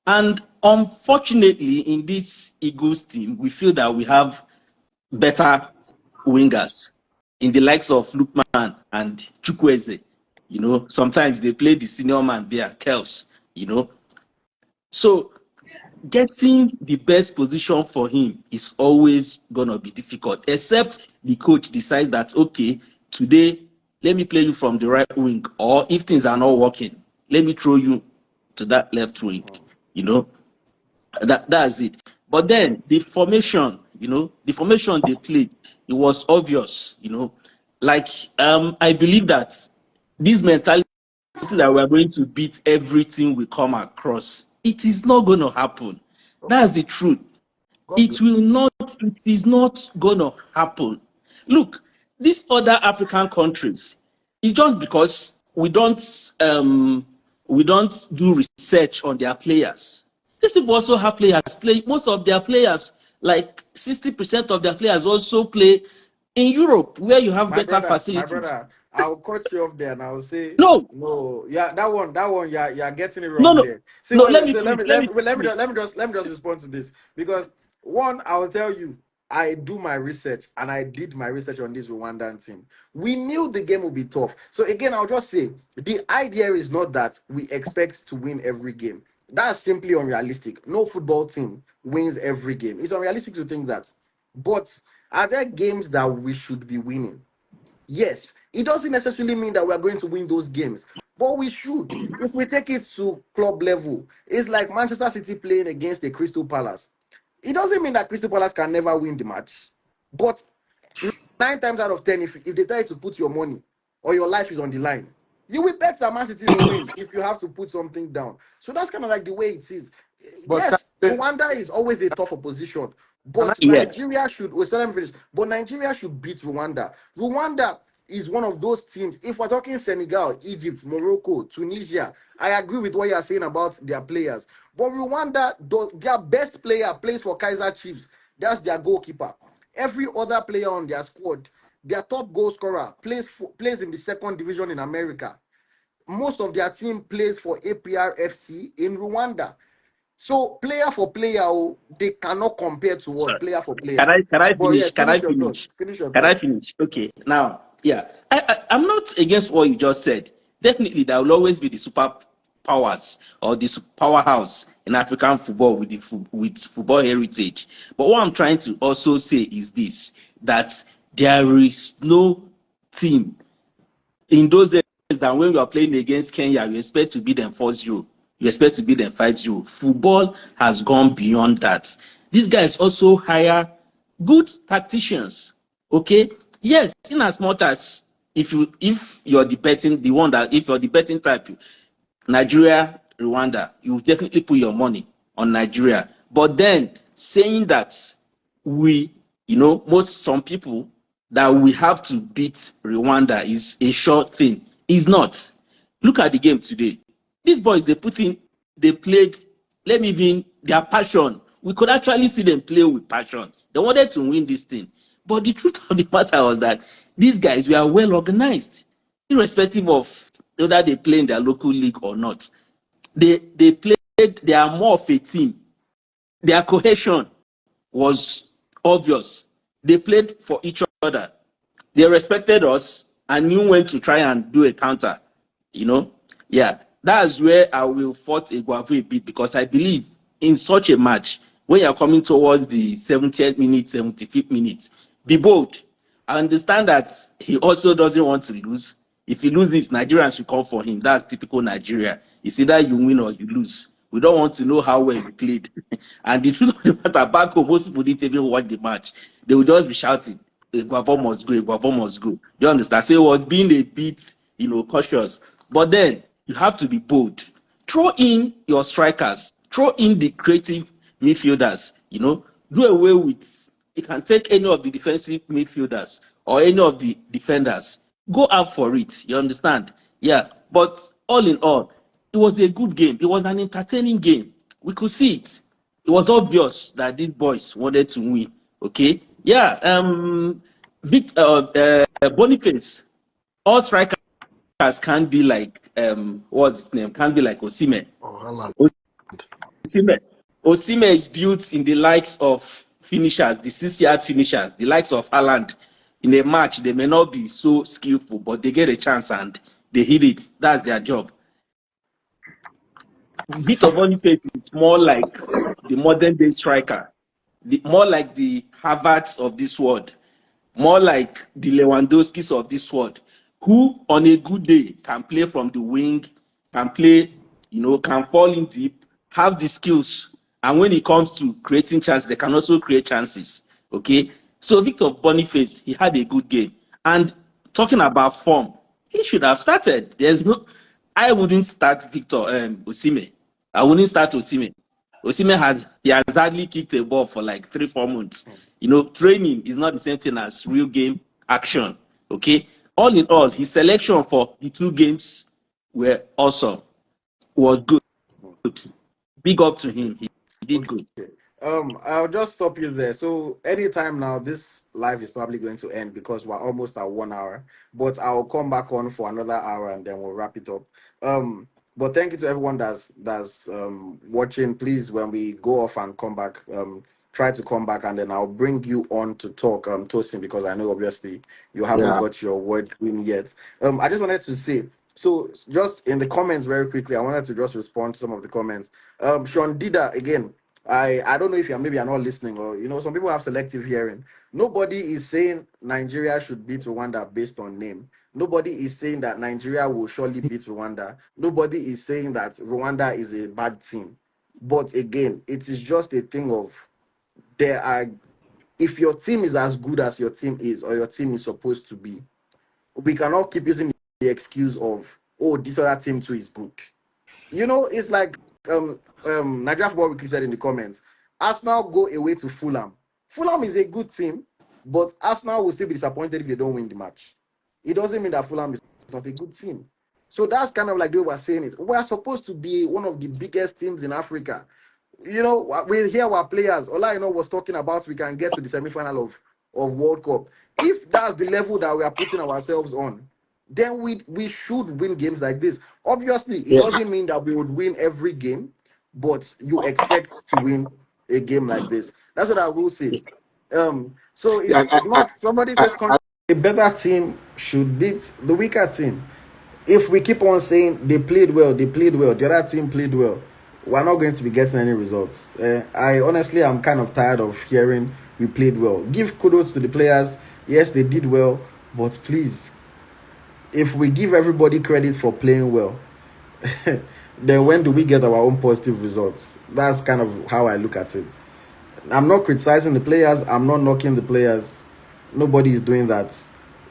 And unfortunately, in this Eagles team, we feel that we have better wingers in the likes of Lookman and Chukwueze. Sometimes they play the senior man there, Kels, So getting the best position for him is always going to be difficult, except the coach decides that, okay, today, let me play you from the right wing, or if things are not working, let me throw you to that left wing, That's it. But then the formation, they played, it was obvious, I believe that this mentality that we're going to beat everything we come across, it is not going to happen. That's the truth. It is not going to happen. Look, these other African countries, it's just because we don't do research on their players. These people also have players play. Most of their players, like 60% of their players, also play in Europe, where you have better facilities.
My brother, I'll cut you off there and I'll say
no.
Yeah, that one, you're getting it wrong there. See,
let me
just respond to this, because one, I will tell you, I do my research and I did my research on this Rwandan team. We knew the game would be tough. So again, I'll just say the idea is not that we expect to win every game. That's simply unrealistic. No football team wins every game. It's unrealistic to think that. But are there games that we should be winning? Yes. It doesn't necessarily mean that we're going to win those games, but we should. If we take it to club level, it's like Manchester City playing against the Crystal Palace. It doesn't mean that Crystal Palace can never win the match, but 9 times out of 10, if they tell you to put your money or your life is on the line, you will bet that Man City will win if you have to put something down. So that's kind of like the way it is.
But
yes, Rwanda is always a tough opposition, but Nigeria should. Let me finish. But Nigeria should beat Rwanda. Rwanda, is one of those teams. If we're talking Senegal, Egypt, Morocco, Tunisia, I agree with what you're saying about their players. But Rwanda, their best player plays for Kaiser Chiefs. That's their goalkeeper. Every other player on their squad, their top goal scorer, plays in the second division in America. Most of their team plays for APRFC in Rwanda. So player for player, they cannot compare to us,
Sorry.
player for player.
Can I
But yeah,
finish? Can I
finish your thoughts.
finish?
Finish your
Can I
thoughts.
finish? Okay. Now, yeah, I'm not against what you just said. Definitely, there will always be the super powers or the powerhouse in African football with with football heritage. But what I'm trying to also say is this: that there is no team in those days that when you are playing against Kenya, you expect to beat them 4-0. You expect to beat them 5-0. Football has gone beyond that. These guys also hire good tacticians. Okay? Yes, in as much as if you're the betting type, Nigeria, Rwanda, you definitely put your money on Nigeria. But then saying that some people that we have to beat Rwanda is a short thing. Is not. Look at the game today. These boys, they played, let me even, their passion. We could actually see them play with passion. They wanted to win this thing. But the truth of the matter was that these guys were well organized, irrespective of whether they play in their local league or not. They are more of a team. Their cohesion was obvious. They played for each other. They respected us and knew when to try and do a counter. Yeah, that's where I will fault Iguavu a bit, because I believe in such a match, when you're coming towards the 70th minute, 75th minute, be bold. I understand that he also doesn't want to lose. If he loses, Nigerians should come for him. That's typical Nigeria. It's either you win or you lose. We don't want to know how well you played. And the truth of the matter, back home, most people didn't even watch the match. They would just be shouting, Iguavu must go, Iguavu must go. You understand? So it was being a bit, cautious. But then you have to be bold. Throw in your strikers, throw in the creative midfielders, do away with, you can take any of the defensive midfielders or any of the defenders. Go out for it. You understand? Yeah. But all in all, it was a good game. It was an entertaining game. We could see it. It was obvious that these boys wanted to win. Okay. Yeah. Boniface. All strikers can't be like what's his name? Can't be like Osimhen. Osimhen is built in the likes of finishers, the 6-yard finishers, the likes of Haaland. In a match, they may not be so skillful, but they get a chance and they hit it. That's their job. Victor Boniface is more like the modern day striker, more like the Havertz of this world, more like the Lewandowskis of this world, who on a good day can play from the wing, can play, can fall in deep, have the skills. And when it comes to creating chances, they can also create chances. Okay. So Victor Boniface, he had a good game. And talking about form, he should have started. I wouldn't start Victor Osimhen. I wouldn't start Osimhen. Osimhen has hardly kicked a ball for like 3-4 months. Training is not the same thing as real game action. Okay. All in all, his selection for the 2 games were awesome. Was good. Big up to him. He did good.
Okay. I'll just stop you there. So anytime now, this live is probably going to end because we're almost at 1 hour. But I'll come back on for another hour and then we'll wrap it up. But thank you to everyone that's watching. Please, when we go off and come back, try to come back and then I'll bring you on to talk, Tosin, because I know obviously you haven't
Yeah.
got your word in yet. I just wanted to say, so just in the comments very quickly, I wanted to just respond to some of the comments. Sean Dida again. I don't know if you're not listening, or some people have selective hearing. Nobody is saying Nigeria should beat Rwanda based on name. Nobody is saying that Nigeria will surely beat Rwanda. Nobody is saying that Rwanda is a bad team. But again, it is just a thing of if your team is as good as your team is or your team is supposed to be, we cannot keep using the excuse of, oh, this other team too is good. It's like Nigeria Football Weekly said in the comments, Arsenal go away to Fulham. Fulham is a good team, but Arsenal will still be disappointed if they don't win the match. it doesn't mean that Fulham is not a good team. So that's kind of like the way we're saying it. We're supposed to be one of the biggest teams in Africa. You know, we hear our players. All I know was talking about we can get to the semi-final of World Cup. If that's the level that we are putting ourselves on, then we should win games like this. Obviously, it
Yeah,
doesn't mean that we would win every game, but you expect to win a game like this. That's what I will say. So
yeah,
it's not somebody says a better team should beat the weaker team. If we keep on saying they played well, the other team played well, we're not going to be getting any results. I honestly am kind of tired of hearing we played well. Give kudos to the players. Yes, they did well, but please, if we give everybody credit for playing well, then when do we get our own positive results? That's kind of how I look at it. I'm not criticizing the players. I'm not knocking the players. Nobody is doing that,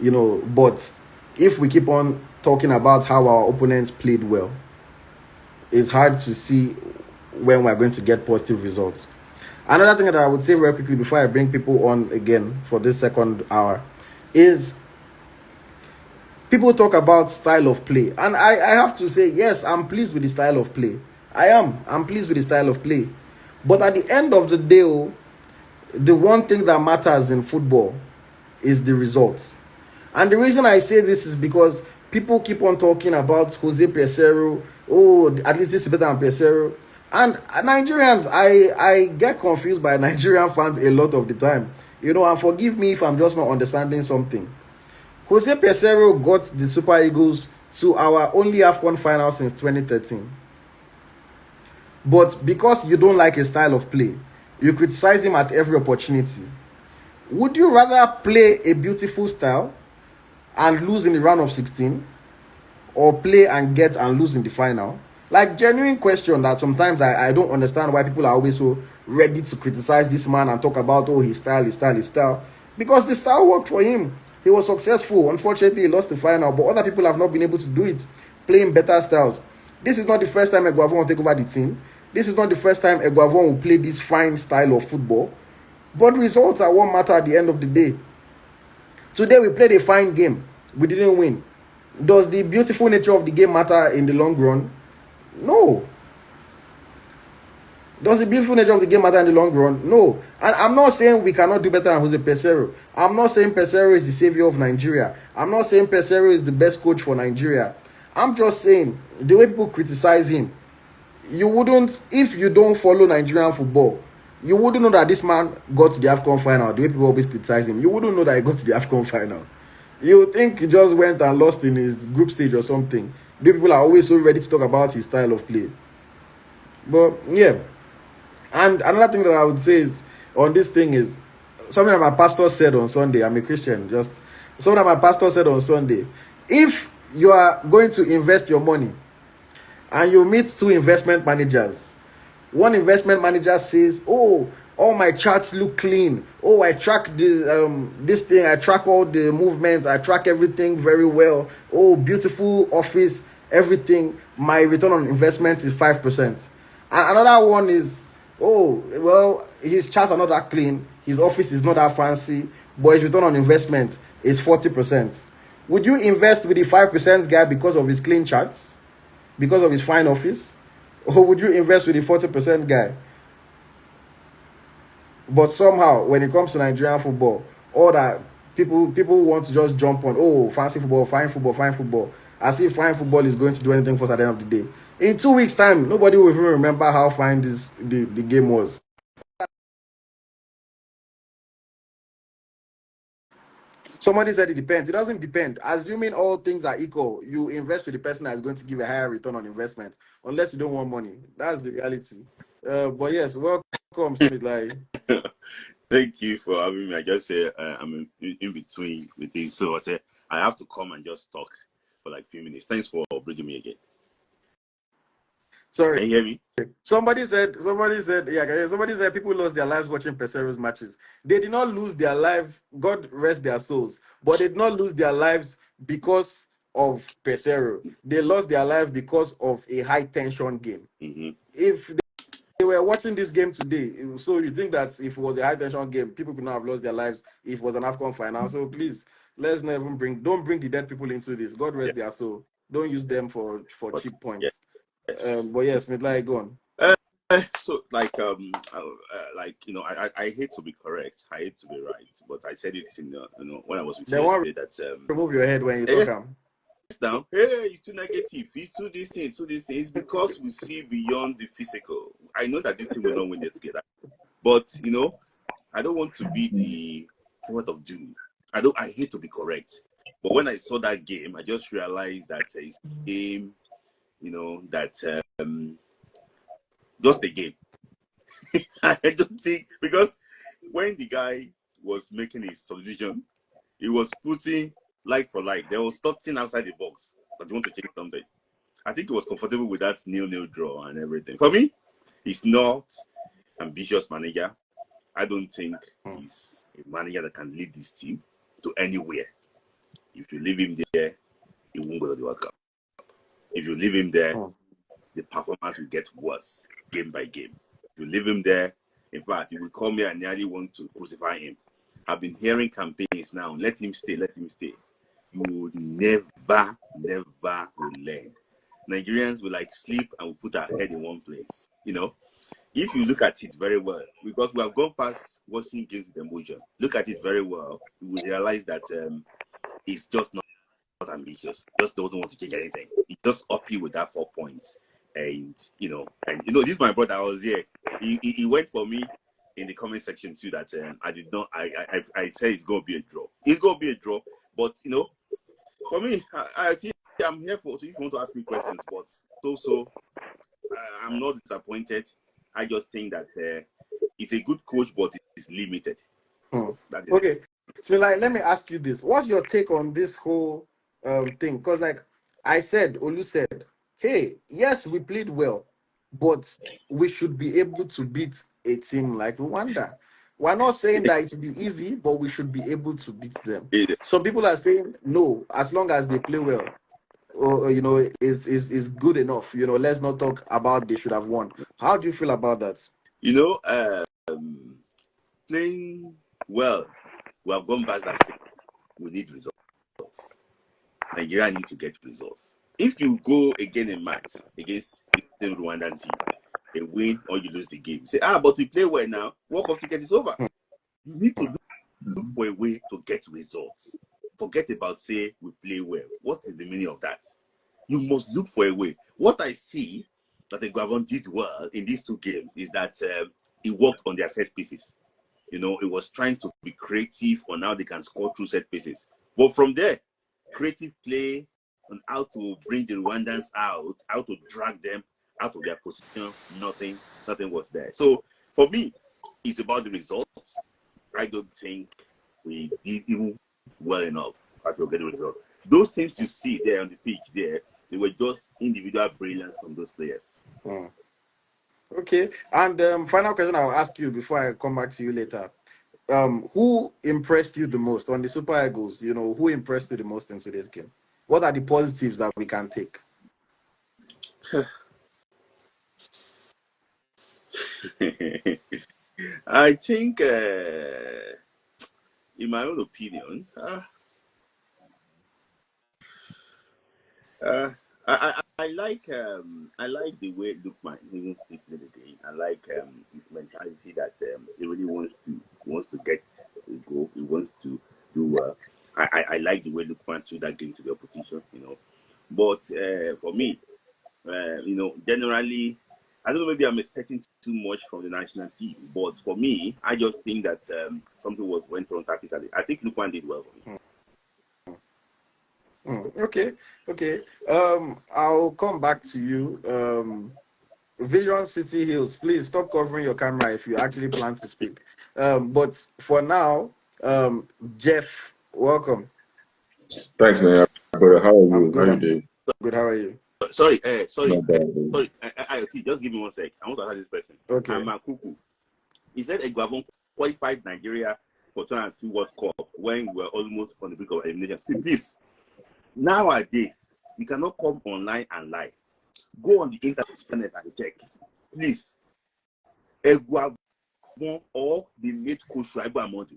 you know. But if we keep on talking about how our opponents played well, it's hard to see when we're going to get positive results. Another thing that I would say very quickly before I bring people on again for this second hour is people talk about style of play. And I have to say, yes, I'm pleased with the style of play. I'm pleased with the style of play. But at the end of the day, the one thing that matters in football is the results. And the reason I say this is because people keep on talking about Jose Peseiro. Oh, at least this is better than Peseiro. And Nigerians, I get confused by Nigerian fans a lot of the time. You know, and forgive me if I'm just not understanding something. Jose Peseiro got the Super Eagles to our only AFCON final since 2013. But because you don't like his style of play, you criticize him at every opportunity. Would you rather play a beautiful style and lose in the round of 16, or play and get and lose in the final? Like, genuine question that sometimes I don't understand why people are always so ready to criticize this man and talk about, oh, his style. Because the style worked for him. He was successful. Unfortunately, he lost the final, but other people have not been able to do it, playing better styles. This is not the first time Eguavon will take over the team. This is not the first time Eguavon will play this fine style of football. But results are what matter at the end of the day. Today we played a fine game. We didn't win. Does the beautiful nature of the game matter in the long run? No. Does the beautiful nature of the game matter in the long run? No. And I'm not saying we cannot do better than Jose Peseiro. I'm not saying Peseiro is the savior of Nigeria. I'm not saying Peseiro is the best coach for Nigeria. I'm just saying the way people criticize him, you wouldn't, if you don't follow Nigerian football, you wouldn't know that this man got to the AFCON final. The way people always criticize him, you wouldn't know that he got to the AFCON final. You would think he just went and lost in his group stage or something. The people are always so ready to talk about his style of play. But yeah. And another thing that I would say is on this thing is something that my pastor said on Sunday. I'm a Christian. Just something that my pastor said on Sunday. If you are going to invest your money and you meet two investment managers, one investment manager says, oh, all my charts look clean. Oh, I track the this thing. I track all the movements. I track everything very well. Oh, beautiful office, everything. My return on investment is 5%. And another one is, oh, well, his charts are not that clean. His office is not that fancy, but his return on investment is 40%. Would you invest with the 5% guy because of his clean charts? Because of his fine office? Or would you invest with the 40% guy? But somehow, when it comes to Nigerian football, all that people want to just jump on, oh, fancy football, fine football, as if fine football is going to do anything for us at the end of the day. In 2 weeks' time, nobody will even remember how fine the game was. Somebody said it depends. It doesn't depend. Assuming all things are equal, you invest with the person that is going to give a higher return on investment, unless you don't want money. That's the reality. But yes, welcome, Smith. Like,
Thank you for having me. I just say I'm in between with things, so I said I have to come and just talk for like a few minutes. Thanks for bringing me again.
sorry.
Can you hear me?
Somebody said, yeah, somebody said people lost their lives watching Peseiro's matches. They did not lose their life, God rest their souls, but they did not lose their lives because of Peseiro. They lost their life because of a high tension game.
Mm-hmm.
If they were watching this game today, so you think that if it was a high tension game, people could not have lost their lives if it was an AFCON final. So please, let's not even don't bring the dead people into this. God
Yeah,
rest their soul. Don't use them for
but
cheap points.
yes.
But yes, Midlife, go on.
So like I hate to be correct, I hate to be right, but I said it in when I was with
They
you
won't
yesterday that
remove your head when you talk
yes,
them.
now hey, it's too negative, it's too this thing, it's too this thing. It's because we see beyond the physical. I know that this team will not win this game, but I don't want to be the prophet of doom. I hate to be correct, but when I saw that game, I just realized that it's a game, that just a game. I don't think because when the guy was making his substitution, he was putting like for like. There was nothing outside the box that you want to change something. I think he was comfortable with that nil-nil draw and everything. For me, he's not ambitious manager. I don't think he's a manager that can lead this team to anywhere. If you leave him there, he won't go to the World Cup. If you leave him there, the performance will get worse game by game. If you leave him there, in fact, he will come here and nearly want to crucify him. I've been hearing campaigns now. Let him stay. Let him stay. You will never will learn. Nigerians will like sleep and will put our head in one place. If you look at it very well, because we have gone past watching games with emotion. Look at it very well. You will realize that it's just not ambitious. Just don't want to change anything. He's just happy with that 4 points. And this is my brother. I was here. He went for me in the comment section too. That I did not. I said it's gonna be a draw. It's gonna be a draw. But for me, I think I'm here for. So if you want to ask me questions, but I'm not disappointed. I just think that he's a good coach, but it's limited. That is it.
Okay, so let me ask you this: what's your take on this whole thing? Because I said, Olu said, hey, yes, we played well, but we should be able to beat a team like Rwanda. We're not saying that it will be easy, but we should be able to beat them. Some people are saying no, as long as they play well, or is good enough. Let's not talk about they should have won. How do you feel about that?
Playing well, we have gone past that stage. We need results. Nigeria need to get results. If you go again in match against the Rwandan team, they win or you lose the game. Say, but we play well now. Walk off ticket is over. You need to look for a way to get results. Forget about say we play well. What is the meaning of that? You must look for a way. What I see that the Gabon did well in these two games is that he worked on their set pieces. It was trying to be creative on how they can score through set pieces. But from there, creative play on how to bring the Rwandans out, how to drag them out of their position, nothing was there. So for me, it's about the results. I don't think we did even well enough to get the result. Those things you see there on the pitch there, they were just individual brilliance from those players.
Okay, and final question I'll ask you before I come back to you later. Who impressed you the most on the Super Eagles? Who impressed you the most in today's game? What are the positives that we can take?
I think, in my own opinion, I like the way Lookman even speaks the game. I like his mentality that he really wants to get a goal. He wants to do well. I like the way Lookman threw that game to the opposition. But for me, generally, I don't know. Maybe I'm expecting too much from the national team. But for me, I just think that something went wrong tactically. I think Lookman did well for me.
Okay. I'll come back to you. Vision City Hills, please stop covering your camera if you actually plan to speak. But for now, Jeff, welcome.
Thanks, man. Brother, how are
I'm
you? How
good.
you
I'm
doing?
good. How are you?
Sorry.
Not bad, man.
Sorry. IoT, just give me 1 sec. I want to ask this person.
Okay.
I'm Kuku. He said Gabon qualified Nigeria for 2002 World Cup when we were almost on the brink of elimination. See, please, nowadays, you cannot come online and lie. Go on the internet and check. Please. Gabon or the late coach Shaibu Amadu.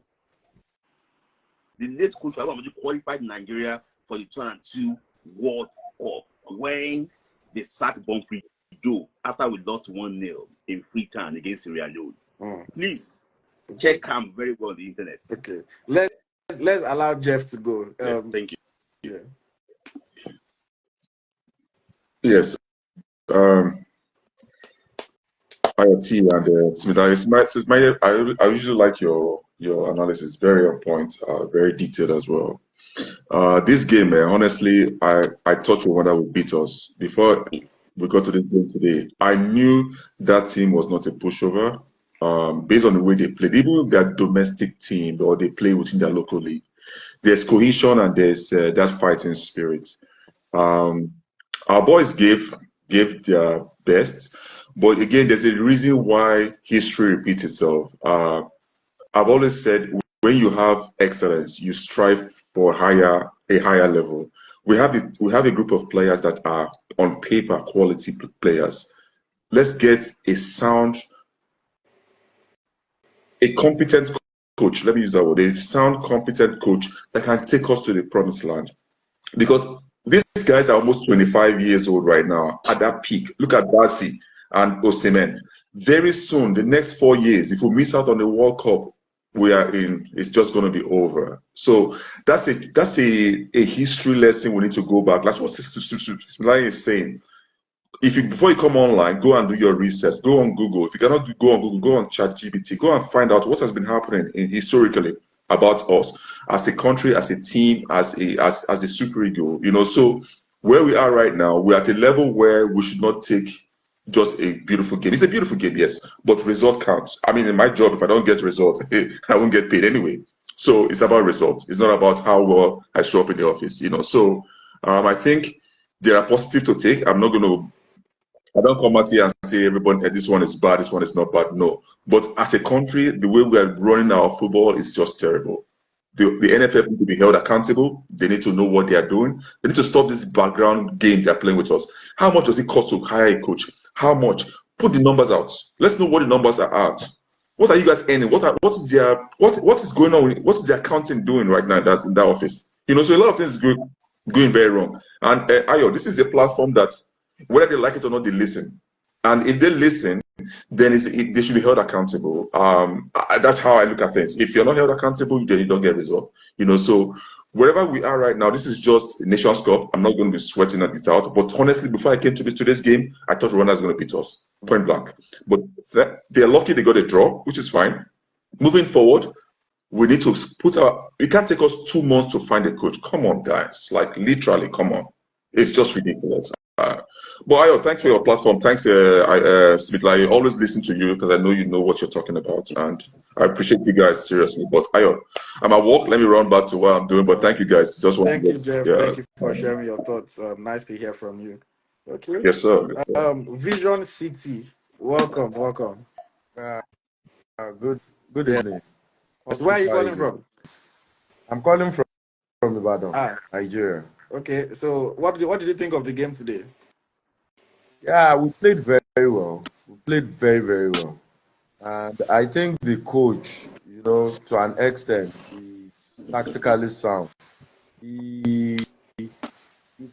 the late coach qualified Nigeria for the 2002 World Cup when they sacked Boniface after we lost 1-0 in Freetown against Sierra Leone. Please check him very well on the internet.
Okay, let's allow Jeff to go.
Thank you.
Yeah.
Yes. IoT and Smith. I usually like your analysis. Very on point. Very detailed as well. This game, honestly, I thought Rwanda would beat us before we got to this game today. I knew that team was not a pushover. Based on the way they played, even their domestic team or they play within their local league, there's cohesion and there's that fighting spirit. Our boys gave their best, but again, there's a reason why history repeats itself. I've always said when you have excellence, you strive for a higher level. We have a group of players that are on paper quality players. Let's get a competent coach. Let me use that word. A sound, competent coach that can take us to the promised land. Because these guys are almost 25 years old right now at that peak. Look at Darcy and Osimhen. Very soon, the next 4 years, if we miss out on the World Cup, it's just going to be over. So that's a history lesson we need to go back. That's what Smiley is saying. Before you come online, go and do your research. Go on Google. If you cannot go on Google, go on ChatGPT. Go and find out what has been happening historically about us as a country, as a team, as a super ego. So where we are right now, we're at a level where we should not take just a beautiful game. It's a beautiful game, yes, but result counts. I mean, in my job, if I don't get results, I won't get paid anyway. So it's about results. It's not about how well I show up in the office. So I think there are positive to take. I don't come out here and say everybody this one is bad, this one is not bad. No, but as a country, the way we are running our football is just terrible. The NFF need to be held accountable. They need to know what they are doing. They need to stop this background game they're playing with us. How much does it cost to hire a coach? How much? Put the numbers out. Let's know what the numbers are at. What are you guys earning? What is going on? What is the accounting doing right now in that office? So a lot of things going very wrong. And Ayo, this is a platform that whether they like it or not, they listen. And if they listen, then they should be held accountable. That's how I look at things. If you're not held accountable, then you don't get results. So wherever we are right now, this is just a Nations Cup. I'm not going to be sweating it out. But honestly, before I came to today's game, I thought Rwanda was going to beat us, point blank. But they're lucky they got a draw, which is fine. Moving forward, we need to it can't take us 2 months to find a coach. Come on, guys. Like, literally, come on. It's just ridiculous. But Ayo, thanks for your platform. Thanks, Smith. I always listen to you because I know you know what you're talking about, and I appreciate you guys seriously. But Ayo, I'm at work. Let me run back to what I'm doing. But thank you guys.
Thank you, Jeff. Thank you for sharing your thoughts. Nice to hear from you. Okay.
Yes, sir.
Vision City. Welcome.
Good evening.
Where are you calling from?
I'm calling from Ibadan, Nigeria.
Okay, so what did you think of the game today?
Yeah, we played very well. We played very, very well. And I think the coach, to an extent, is tactically sound. He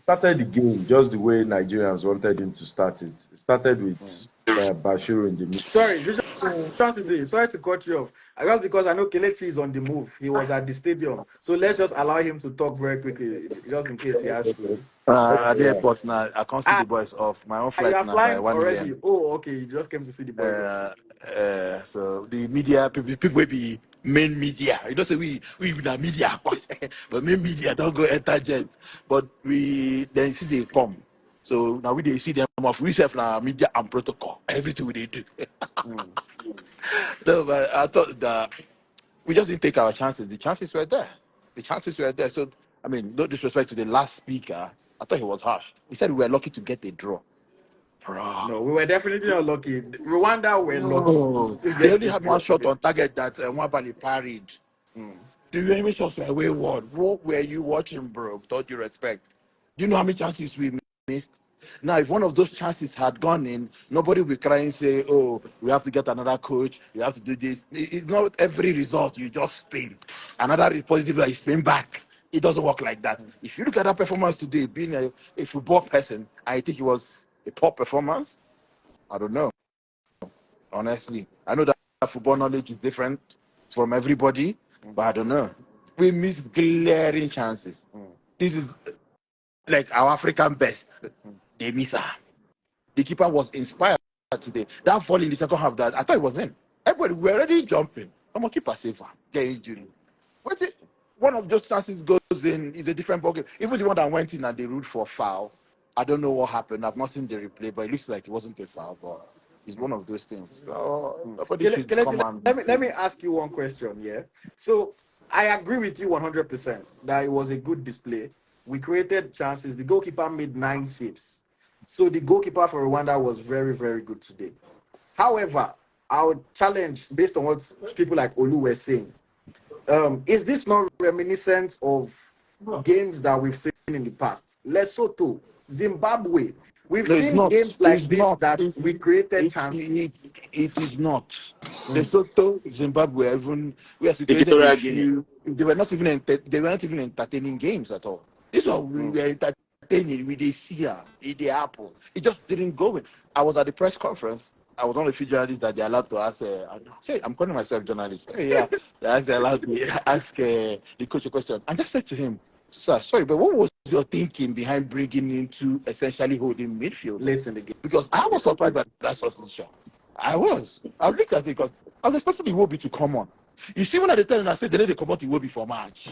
started the game just the way Nigerians wanted him to start it. He started with Bashiru in the middle.
Sorry to cut you off. Just because I know Kelechi is on the move. He was at the stadium. So let's just allow him to talk very quickly, just in case he has to.
Airport now. I can't see the boys off. My own flight
you are
now
flying
by 1
already?
a.m.
Oh, okay. You just came to see the boys.
So the media people will be main media. You don't say we the media, but main media don't go enter jet. But we then see they come. So now they see them off. We have now media and protocol. Everything we do. No, but I thought that we just didn't take our chances. The chances were there. So I mean, no disrespect to the last speaker. I thought he was harsh. He said we were lucky to get a draw. Bro.
No, we were definitely not lucky. Rwanda were lucky.
They only had one shot on target that Nwabali parried. Do you any shots were wayward? What were you watching, bro? With all due respect. Do you know how many chances we missed?
Now, if one of those chances had gone in, nobody will cry and say, "Oh, we have to get another coach. We have to do this." It's not every result you just spin. Another is positive that you spin back. It doesn't work like that. If you look at that performance today, being a football person, I think it was a poor performance. I don't know, honestly. I know that football knowledge is different from everybody, but I don't know. We miss glaring chances. This is like our African best. They miss her. The keeper was inspired today. That fall in the second half, that I thought it was in. Everybody we were already jumping. I'm a keeper safer. Get injury. What's it? One of those chances goes in is a different ballgame. Even the one that went in and they ruled for foul. I don't know what happened. I've not seen the replay, but it looks like it wasn't a foul. But it's one of those things. So nobody should come and be
let me
saying.
ask you one question. Yeah. So I agree with you 100% that it was a good display. We created chances. The goalkeeper made 9 saves. So the goalkeeper for Rwanda was very, very good today. However, I would challenge based on what people like Olu were saying. Is this not reminiscent of games that we've seen in the past? Lesotho, Zimbabwe. We've
No, it's
seen
not.
games like
It's
this
not.
that we created
It,
chances.
it is not. Lesotho, Zimbabwe, even we have created a
Equatorial Guinea.
few. They were not even entertaining games at all. This one we were entertaining with the seer, with the apple. It just didn't go in. I was at the press conference. I was one of the few journalists that they're allowed to ask. Say, I'm calling myself journalist. Hey, yeah, they're allowed to ask the coach a question. I just said to him, "Sir, sorry, but what was your thinking behind bringing into essentially holding midfield?"
Late in the game.
Because I was surprised by that substitution. I was. I looked at it because I was expecting Iwobi to come on. You see, when I tell and I said they need to come out Iwobi for match,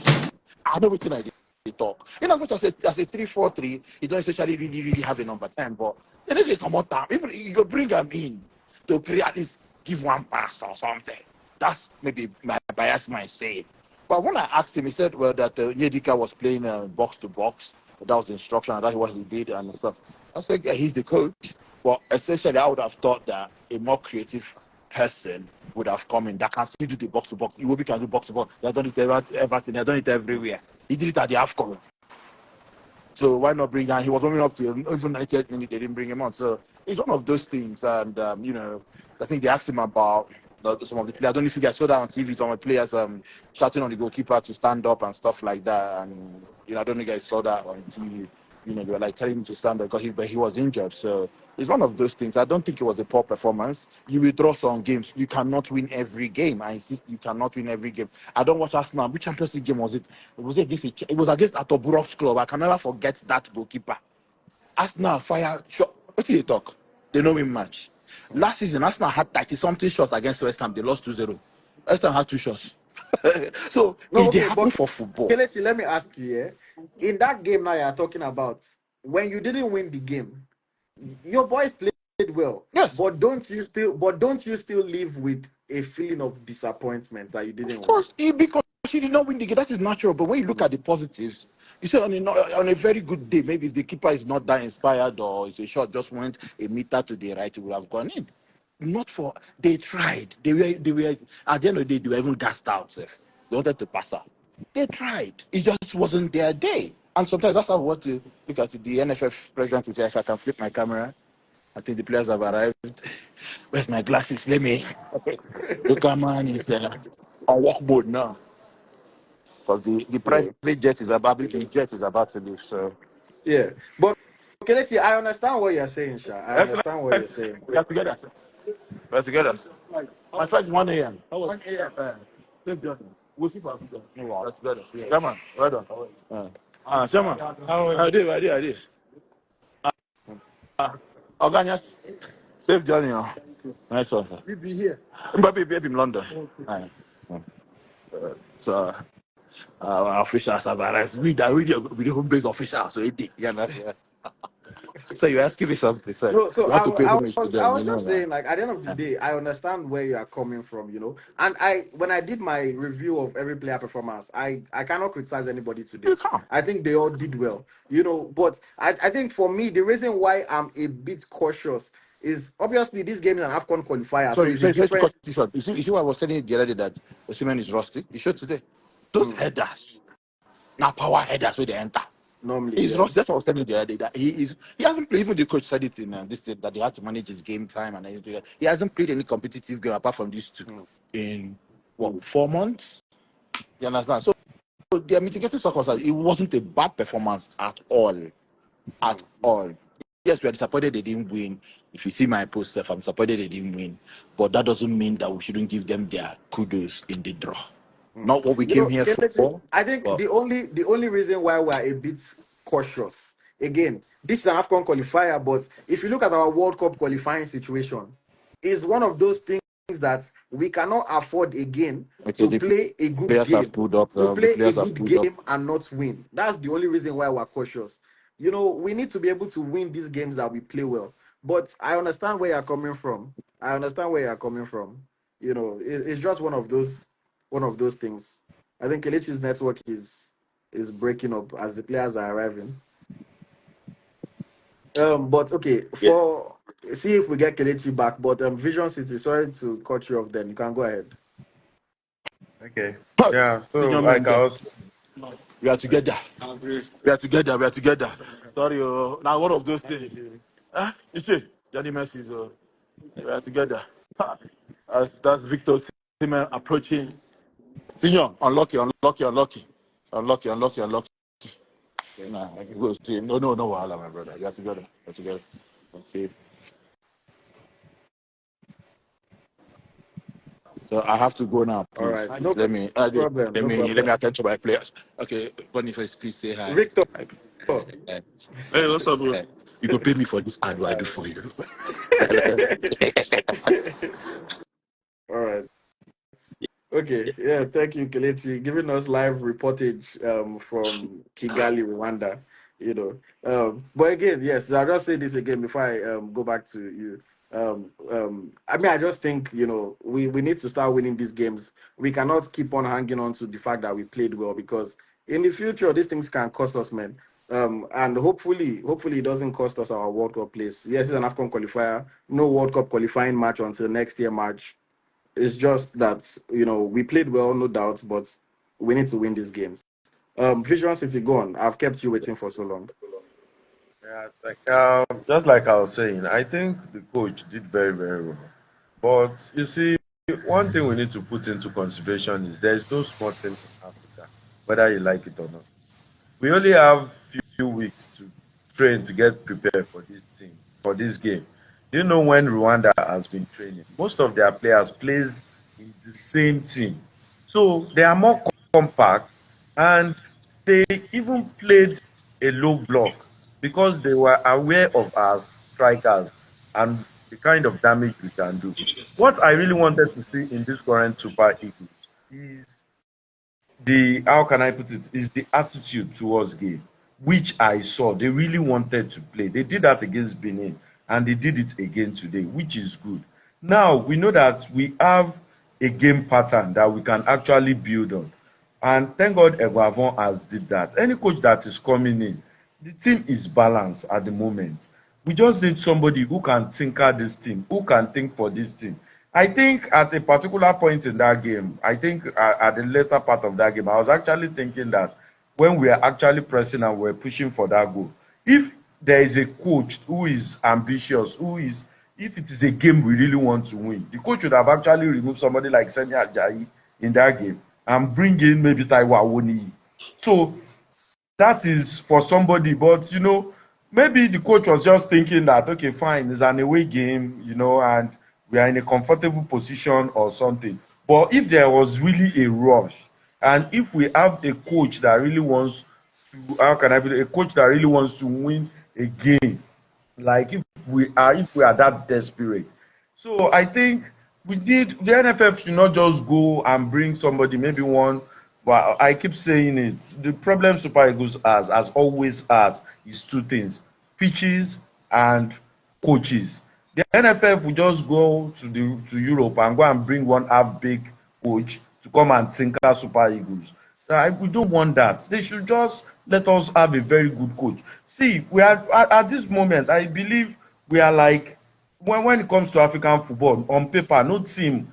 I know what I did. They talk. In as much as a 3-4-3, you don't essentially really have a number 10, but they need to come out time. Even you bring them in to create at least give one pass or something. That's maybe my bias might say. But when I asked him, he said, well, that Nyedika was playing box to box. That was the instruction, and that's what he did and stuff. I said, yeah, he's the coach. But essentially, I would have thought that a more creative person would have come in that can still do the box to box. Iwobi can do box to box. They have done it everything. They have done it everywhere. He did it at the AFCON. So why not bring him? He was warming up to even 98 minutes. They didn't bring him on. So it's one of those things. And I think they asked him about some of the players. I don't know if you guys saw that on TV. Some of the players shouting on the goalkeeper to stand up and stuff like that. And I don't know if you guys saw that on TV. They were like telling him to stand up but he was injured. So it's one of those things. I don't think it was a poor performance. You withdraw some games. You cannot win every game. I insist, you cannot win every game. I don't watch Arsenal. Which Champions League game was it? It was against Atoburok's club. I can never forget that goalkeeper. Arsenal fire shot. What did they talk? They know win match. Last season, Arsenal had 30-something shots against West Ham. They lost 2-0. West Ham had 2 shots. So
No,
they
okay,
happen
but
for football.
Kelechi, let me ask you, yeah. In that game now you're talking about, when you didn't win the game, your boys played well.
Yes.
But don't you still live with a feeling of disappointment that you
Of
didn't win?
course, because you did not win the game, that is natural. But when you look at the positives, you say on a very good day, maybe if the keeper is not that inspired or if a shot just went a meter to the right, it would have gone in. Not for they tried. They were at the end of the day, they were even gassed out. Sef. They wanted to pass out. They tried. It just wasn't their day. And sometimes that's how what to look at it. The NFF president is here. If I can flip my camera, I think the players have arrived. Where's my glasses? Let me. Lookman is on walk mode now because the
Yeah.
private jet is about to leave. So
Yeah. But Kelechi, I understand what you're saying, Sha. I understand what you're
excellent.
saying.
We are together. We are together. My flight is 1 a.m. 1 a.m. Same journey. We'll see for Africa. That's better. Come on. Well done. Shaman. I did. Organize. Safe journey. Nice one. Sir. We be here. Mbappe be in London. So our officials have arrived. We the home base officials. So it did. You know. So you're asking me something, sir.
No, so
You have to pay homage to
I
them,
was
you know
just
now.
saying, like, at the end of the day, I understand where you are coming from, And when I did my review of every player performance, I cannot criticize anybody today.
You can't.
I think they all did well, But I think for me, the reason why I'm a bit cautious is obviously this game is an AFCON qualifier, so
Sorry,
it's a
to
different.
cut you short. You see what I was telling you the other day that Osimhen is rusty? He showed today. Those
Mm.
headers, now power headers where they enter.
Normally,
He's
yeah.
rushed. That's what I was telling you the other day. That he hasn't played. Even the coach said it in this thing, that they had to manage his game time and everything. He hasn't played any competitive game apart from these two in what 4 months. You understand? So their mitigating circumstances. It wasn't a bad performance at all. At all. Yes, we are disappointed they didn't win. If you see my post, Seth, I'm disappointed they didn't win. But that doesn't mean that we shouldn't give them their kudos in the draw. Not what we
You
came
know,
here
Kelechi,
for,
I think
but
the only reason why we're a bit cautious, again, this is an AFCON qualifier, but if you look at our World Cup qualifying situation, is one of those things that we cannot afford again
okay,
to
the
play a good
players have
game,
pulled up.
to
The
play a
players have
good
pulled up.
game and not win. That's the only reason why we're cautious. You know, we need to be able to win these games that we play well. But I understand where you're coming from. I understand where you're coming from. You know, it's just one of those things. I think Kelechi's network is breaking up as the players are arriving. But okay,
Yeah,
for see if we get Kelechi back. But Vision City, sorry to cut you off. Then you can go ahead.
Okay. Yeah. So
Senior
like
men
I
there.
was
We are together. We are together. We are together. Sorry, now one of those things. Iche, Johnny Messi, we are together. That's Victor Osimhen approaching. Senior, unlucky, unlucky, unlucky. Unlucky, unlucky, unlucky. Nah, I can go see. No, no, no, Wahala, my brother. We are together. We are together. Okay. So I have to go now,
All
please.
right,
Please let me
problem, no
let me
problem.
attend to my players. Okay, Boniface, please say hi.
Victor.
Hi.
All
Hey, what's up, bro? You go pay me for this ad I do
right.
for you.
All right. Okay, yeah, thank you, Kelechi, giving us live reportage from Kigali, Rwanda. You know, but again, yes, I'll just say this again before I go back to you. I mean, I just think we need to start winning these games. We cannot keep on hanging on to the fact that we played well because in the future these things can cost us, man. And hopefully it doesn't cost us our World Cup place. Yes, it's an AFCON qualifier, no World Cup qualifying match until next year March. It's just that we played well, no doubt, but we need to win these games. Vision City, go on. I've kept you waiting for so long.
yeah, just like I was saying, I think the coach did very, very well. But you see, one thing we need to put into consideration is there is no small team in Africa, whether you like it or not. We only have few weeks to train to get prepared for this team, for this game. Do you know when Rwanda has been training? Most of their players plays in the same team. So they are more compact and they even played a low block because they were aware of our strikers and the kind of damage we can do. What I really wanted to see in this current Super Eagles is the how can I put it is the attitude towards game, which I saw they really wanted to play. They did that against Benin and they did it again today, which is good. Now we know that we have a game pattern that we can actually build on. And thank God Eguavon has did that. Any coach that is coming in, the team is balanced at the moment. We just need somebody who can tinker this team, who can think for this team. I think at a particular point in that game, I think at the later part of that game, I was actually thinking that when we are actually pressing and we're pushing for that goal, if there is a coach who is ambitious, if it is a game we really want to win, the coach would have actually removed somebody like Semi Ajayi in that game and bring in maybe Taiwo Awoniyi. So that is for somebody, but maybe the coach was just thinking that okay, fine, it's an away game, and we are in a comfortable position or something. But if there was really a rush, and if we have a coach that really wants to, how can I be, a coach that really wants to win a game, like if we are that desperate. So I think we need the NFF should not just go and bring somebody, maybe one. But I keep saying it. The problem Super Eagles has always has, is two things: pitches and coaches. The NFF will just go to Europe and go and bring one half big coach to come and tinker Super Eagles. We don't want that. They should just let us have a very good coach. See, we are at this moment. I believe we are like when it comes to African football on paper, no team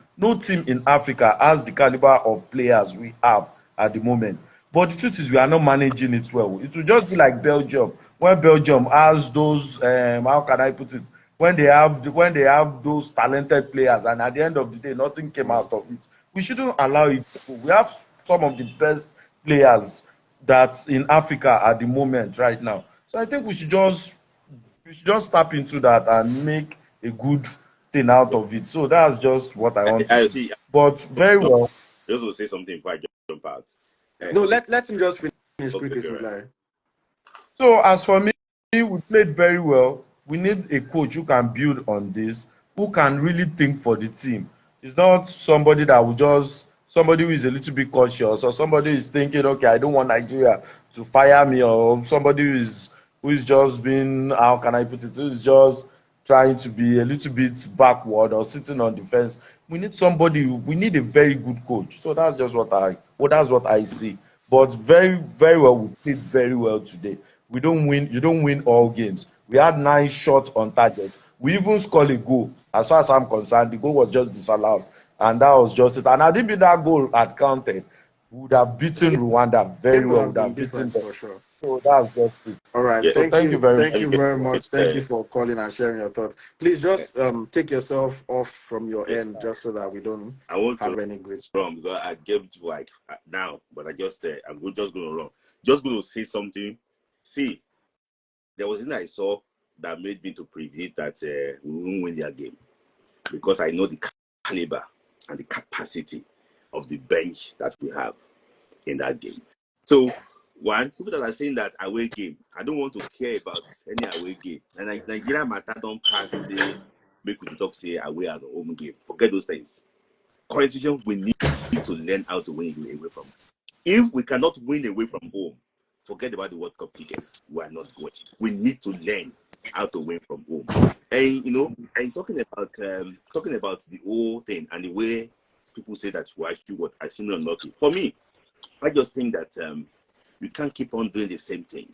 in Africa has the caliber of players we have at the moment. But the truth is, we are not managing it well. It will just be like Belgium. When Belgium has those, how can I put it? When they have those talented players, and at the end of the day, nothing came out of it. We shouldn't allow it to go. We have some of the best players that in Africa at the moment right now. So I think we should just tap into that and make a good thing out of it. So that's just what I want to
I
say.
see.
But very well.
Just want to say something before I jump out.
No, let him just finish
Okay,
quickly,
okay, right.
Smitlai.
So as for me, we played very well. We need a coach who can build on this, who can really think for the team. It's not somebody who is a little bit cautious, or somebody who is thinking, okay, I don't want Nigeria to fire me, or somebody who is just being, how can I put it, who is just trying to be a little bit backward or sitting on the fence. We need a very good coach. So that's what I see. But very, very well, we played very well today. You don't win all games. We had 9 shots on target. We even scored a goal. As far as I'm concerned, the goal was just disallowed. And that was just it. And had it been that goal had counted, we would have beaten
The
Rwanda very
game would
well. We
have
would
been
have beaten
different
them.
for sure.
So that's just it.
All right,
Yeah.
So thank you very much.
thank you very much. Thank you
Uh,
for calling and sharing your thoughts. Please just take yourself off from your
yeah.
end, just so that we don't
I want
have
to
any glitch.
run because I gave it like now, but I just said just going to run. Just going to say something. See, there was something I saw that made me to predict that we won't win their game because I know the caliber and the capacity of the bench that we have in that game. So, one, people that are saying that away game, I don't want to care about any away game. And Nigeria matter don't pass, say, make we talk, say, away at the home game. Forget those things. Current situation, we need to learn how to win away from. If we cannot win away from home, forget about the World Cup tickets. We are not going. We need to learn how to win from home. And and talking about the whole thing and the way people say that we actually what I seem unlucky. For me, I just think that you can't keep on doing the same thing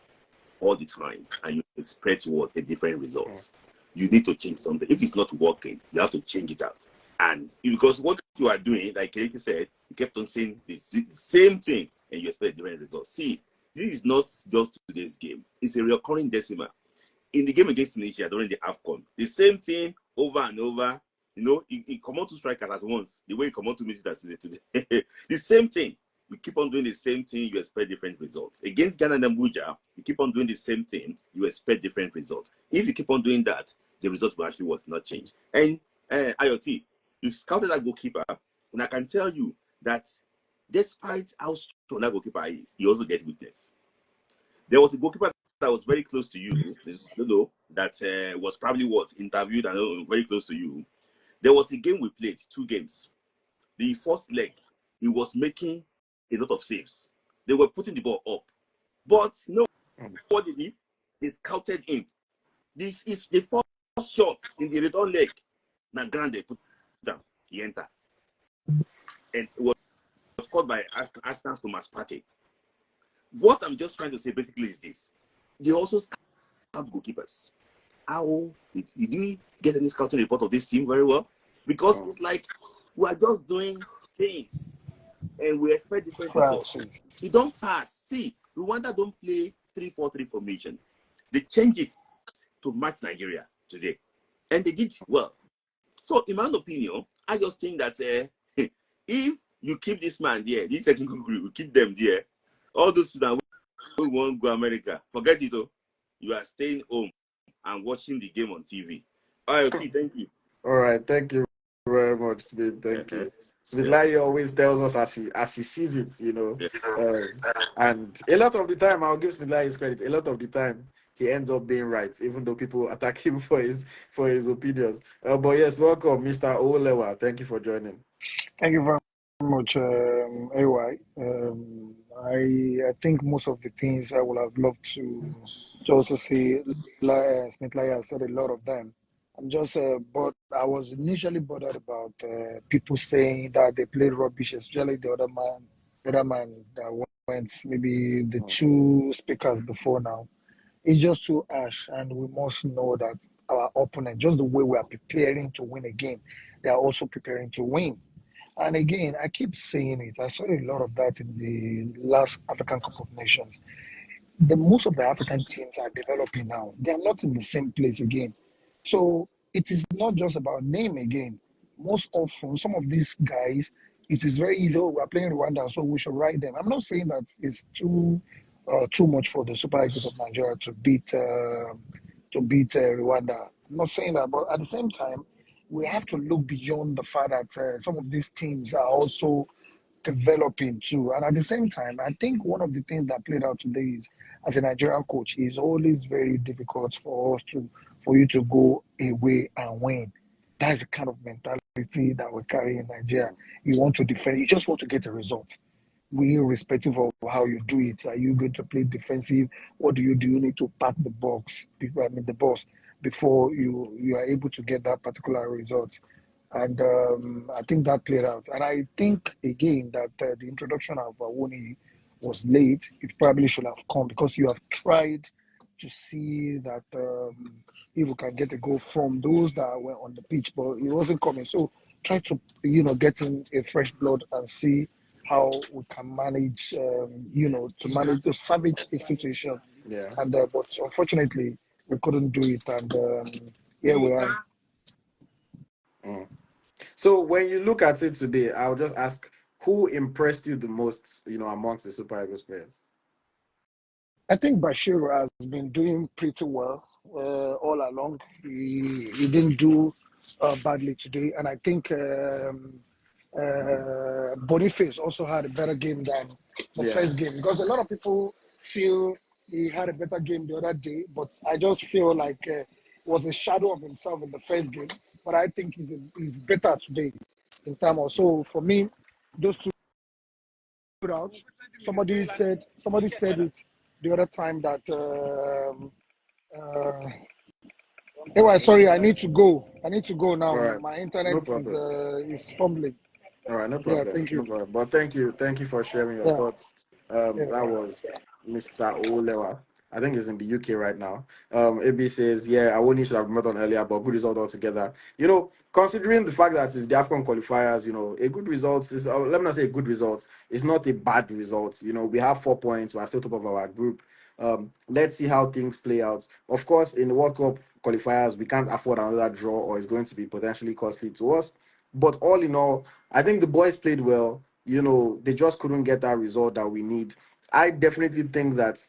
all the time and you expect what a different results. You need to change something. If it's not working, you have to change it out. And because what you are doing, like Eriki said, you kept on saying the same thing and you expect different results. See, this is not just today's game. It's a recurring decimal. In the game against Tunisia during the AFCON, the same thing over and over. He come on to strikers at once. The way he come on to midfielders today, the same thing. You keep on doing the same thing, you expect different results. Against Ghana and Abuja, you keep on doing the same thing, you expect different results. If you keep on doing that, the result will actually not change. And IoT, you scouted that goalkeeper, and I can tell you that despite how strong that goalkeeper is, he also gets weakness. There was a goalkeeper that was very close to you, that was probably interviewed and very close to you. There was a game we played, 2 games. The first leg, he was making a lot of saves. They were putting the ball up. But what did he? They scouted him. This is the first shot in the return leg. Now Grande put down. He entered. And it was caught by Aston's Thomas Partey. What I'm just trying to say basically is this. They also scout goalkeepers. How did you get any scouting report of this team very well? Because it's like we are just doing things and we expect different results. You don't pass. See, Rwanda don't play 3-4-3 formation. They change it to match Nigeria today. And they did well. So, in my opinion, I just think that if you keep this man there, this technical group, you keep them there, all those students who won't go America, forget it though. You are staying home and watching the game on TV. IoT, thank you.
All right, thank you very much, Smith. Thank you. Smitlai always tells us as he sees it, and a lot of the time, I'll give Smitlai his credit. A lot of the time, he ends up being right, even though people attack him for his opinions. But yes, welcome, Mr. Olewa. Thank you for joining.
Thank you very much, AY. I think most of the things I would have loved to also say, Smith Lai has said a lot of them. I'm just, but I was initially bothered about people saying that they played rubbish, especially the other man that went, maybe the 2 speakers before now. It's just too harsh, and we must know that our opponent, just the way we are preparing to win a game, they are also preparing to win. And again, I keep saying it. I saw a lot of that in the last African Cup of Nations. The most of the African teams are developing now. They are not in the same place again. So it is not just about name again. Most often, some of these guys, it is very easy. Oh, we're playing Rwanda, so we should ride them. I'm not saying that it's too much for the Super Eagles of Nigeria to beat Rwanda. I'm not saying that, but at the same time, we have to look beyond the fact that some of these teams are also developing too. And at the same time, I think one of the things that played out today is, as a Nigerian coach, it's always very difficult for you to go away and win. That's the kind of mentality that we carry in Nigeria. You want to defend, you just want to get a result. Irrespective of how you do it. Are you going to play defensive? What do? You need to pack the box, the box, before you are able to get that particular result. And I think that played out. And I think again that the introduction of Woni was late. It probably should have come because you have tried to see that if we can get a goal from those that were on the pitch, but it wasn't coming. So try to get in a fresh blood and see how we can manage, to salvage a situation.
Yeah.
And but unfortunately, we couldn't do it. And here we are.
Mm. So when you look at it today, I'll just ask who impressed you the most, amongst the Super Eagles players?
I think Bashir has been doing pretty well all along. He didn't do badly today, and I think Boniface also had a better game than the
Yeah.
first game because a lot of people feel he had a better game the other day, but I just feel like it was a shadow of himself in the first game. But I think he's better today in terms of. So for me, those two stood out. Somebody said it the other time that. Anyway, sorry, I need to go.
All
Now.
right.
My
No
internet
problem.
is fumbling.
All right, no
Yeah,
problem.
thank
No
you.
problem. But thank you for sharing your
Yeah,
thoughts. That
yeah.
was Mr. Olewa. I think he's in the UK right now. AB says, yeah, I wouldn't should have met on earlier, but good result altogether. Considering the fact that it's the AFCON qualifiers, a good result is, let me not say a good result, it's not a bad result. We have 4 points, we're still top of our group. Let's see how things play out. Of course, in the World Cup qualifiers, we can't afford another draw, or it's going to be potentially costly to us. But all in all, I think the boys played well. They just couldn't get that result that we need. I definitely think that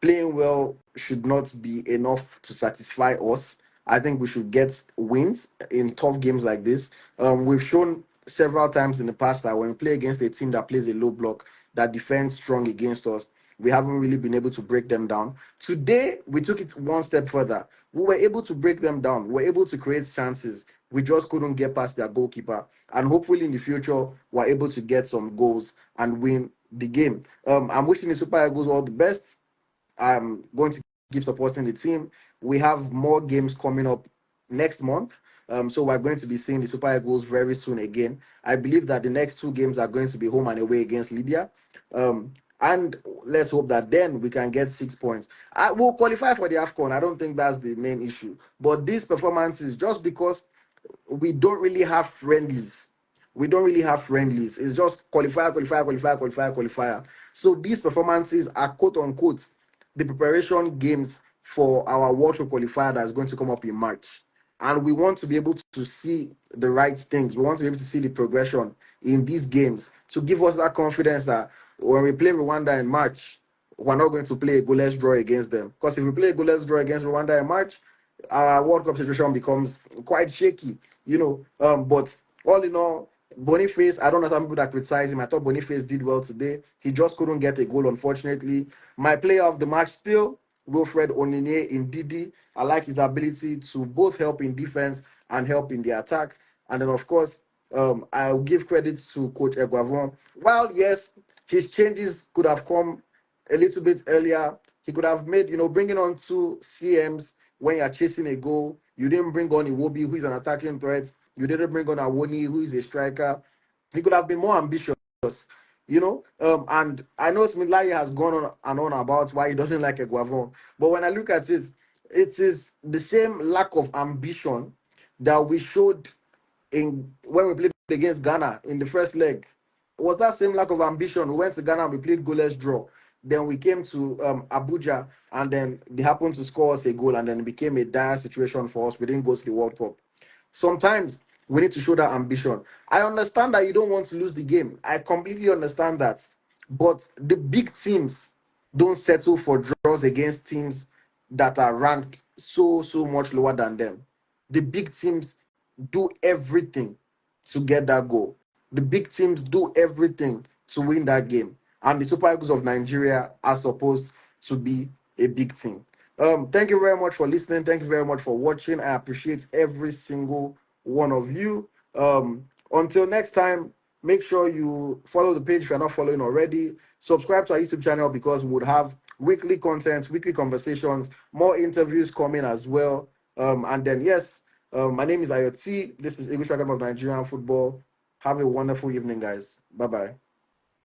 playing well should not be enough to satisfy us. I think we should get wins in tough games like this. We've shown several times in the past that when we play against a team that plays a low block, that defends strong against us, we haven't really been able to break them down. Today, we took it one step further. We were able to break them down. We were able to create chances. We just couldn't get past their goalkeeper. And hopefully in the future, we're able to get some goals and win the game. I'm wishing the Super Eagles all the best. I'm going to keep supporting the team. We have more games coming up next month. So we're going to be seeing the Super Eagles very soon again. I believe that the next 2 games are going to be home and away against Libya. And let's hope that then we can get 6 points. I will qualify for the AFCON. I don't think that's the main issue. But these performances, just because we don't really have friendlies. We don't really have friendlies. It's just qualifier. So these performances are quote unquote the preparation games for our World Cup qualifier that is going to come up in March. And we want to be able to see the right things. We want to be able to see the progression in these games to give us that confidence that when we play Rwanda in March, we're not going to play a goalless draw against them. Because if we play a goalless draw against Rwanda in March, our World Cup situation becomes quite shaky. But all in all, Boniface, I don't know some people that criticize him. I thought Boniface did well today. He just couldn't get a goal, unfortunately. My player of the match still, Wilfred Onine in Didi. I like his ability to both help in defense and help in the attack. And then, of course, I'll give credit to Coach Eguavon. While, yes, his changes could have come a little bit earlier, he could have made, bringing on 2 CMs when you're chasing a goal. You didn't bring on Iwobi, who is an attacking threat. You didn't bring on Awoni, who is a striker. He could have been more ambitious, and I know Smith Larry has gone on and on about why he doesn't like Eguavon. But when I look at it, it is the same lack of ambition that we showed in when we played against Ghana in the first leg. It was that same lack of ambition. We went to Ghana and we played goalless draw. Then we came to Abuja and then they happened to score us a goal and then it became a dire situation for us. We didn't go to the World Cup. Sometimes we need to show that ambition. I understand that you don't want to lose the game. I completely understand that. But the big teams don't settle for draws against teams that are ranked so much lower than them. The big teams do everything to get that goal. The big teams do everything to win that game. And the Super Eagles of Nigeria are supposed to be a big team. Thank you very much for listening. Thank you very much for watching. I appreciate every single one of you. Until next time, make sure you follow the page if you're not following already. Subscribe to our YouTube channel because we would have weekly content, weekly conversations, more interviews coming as well. And then, yes, my name is Ayoti. This is English Academy of Nigerian Football. Have a wonderful evening, guys. Bye-bye.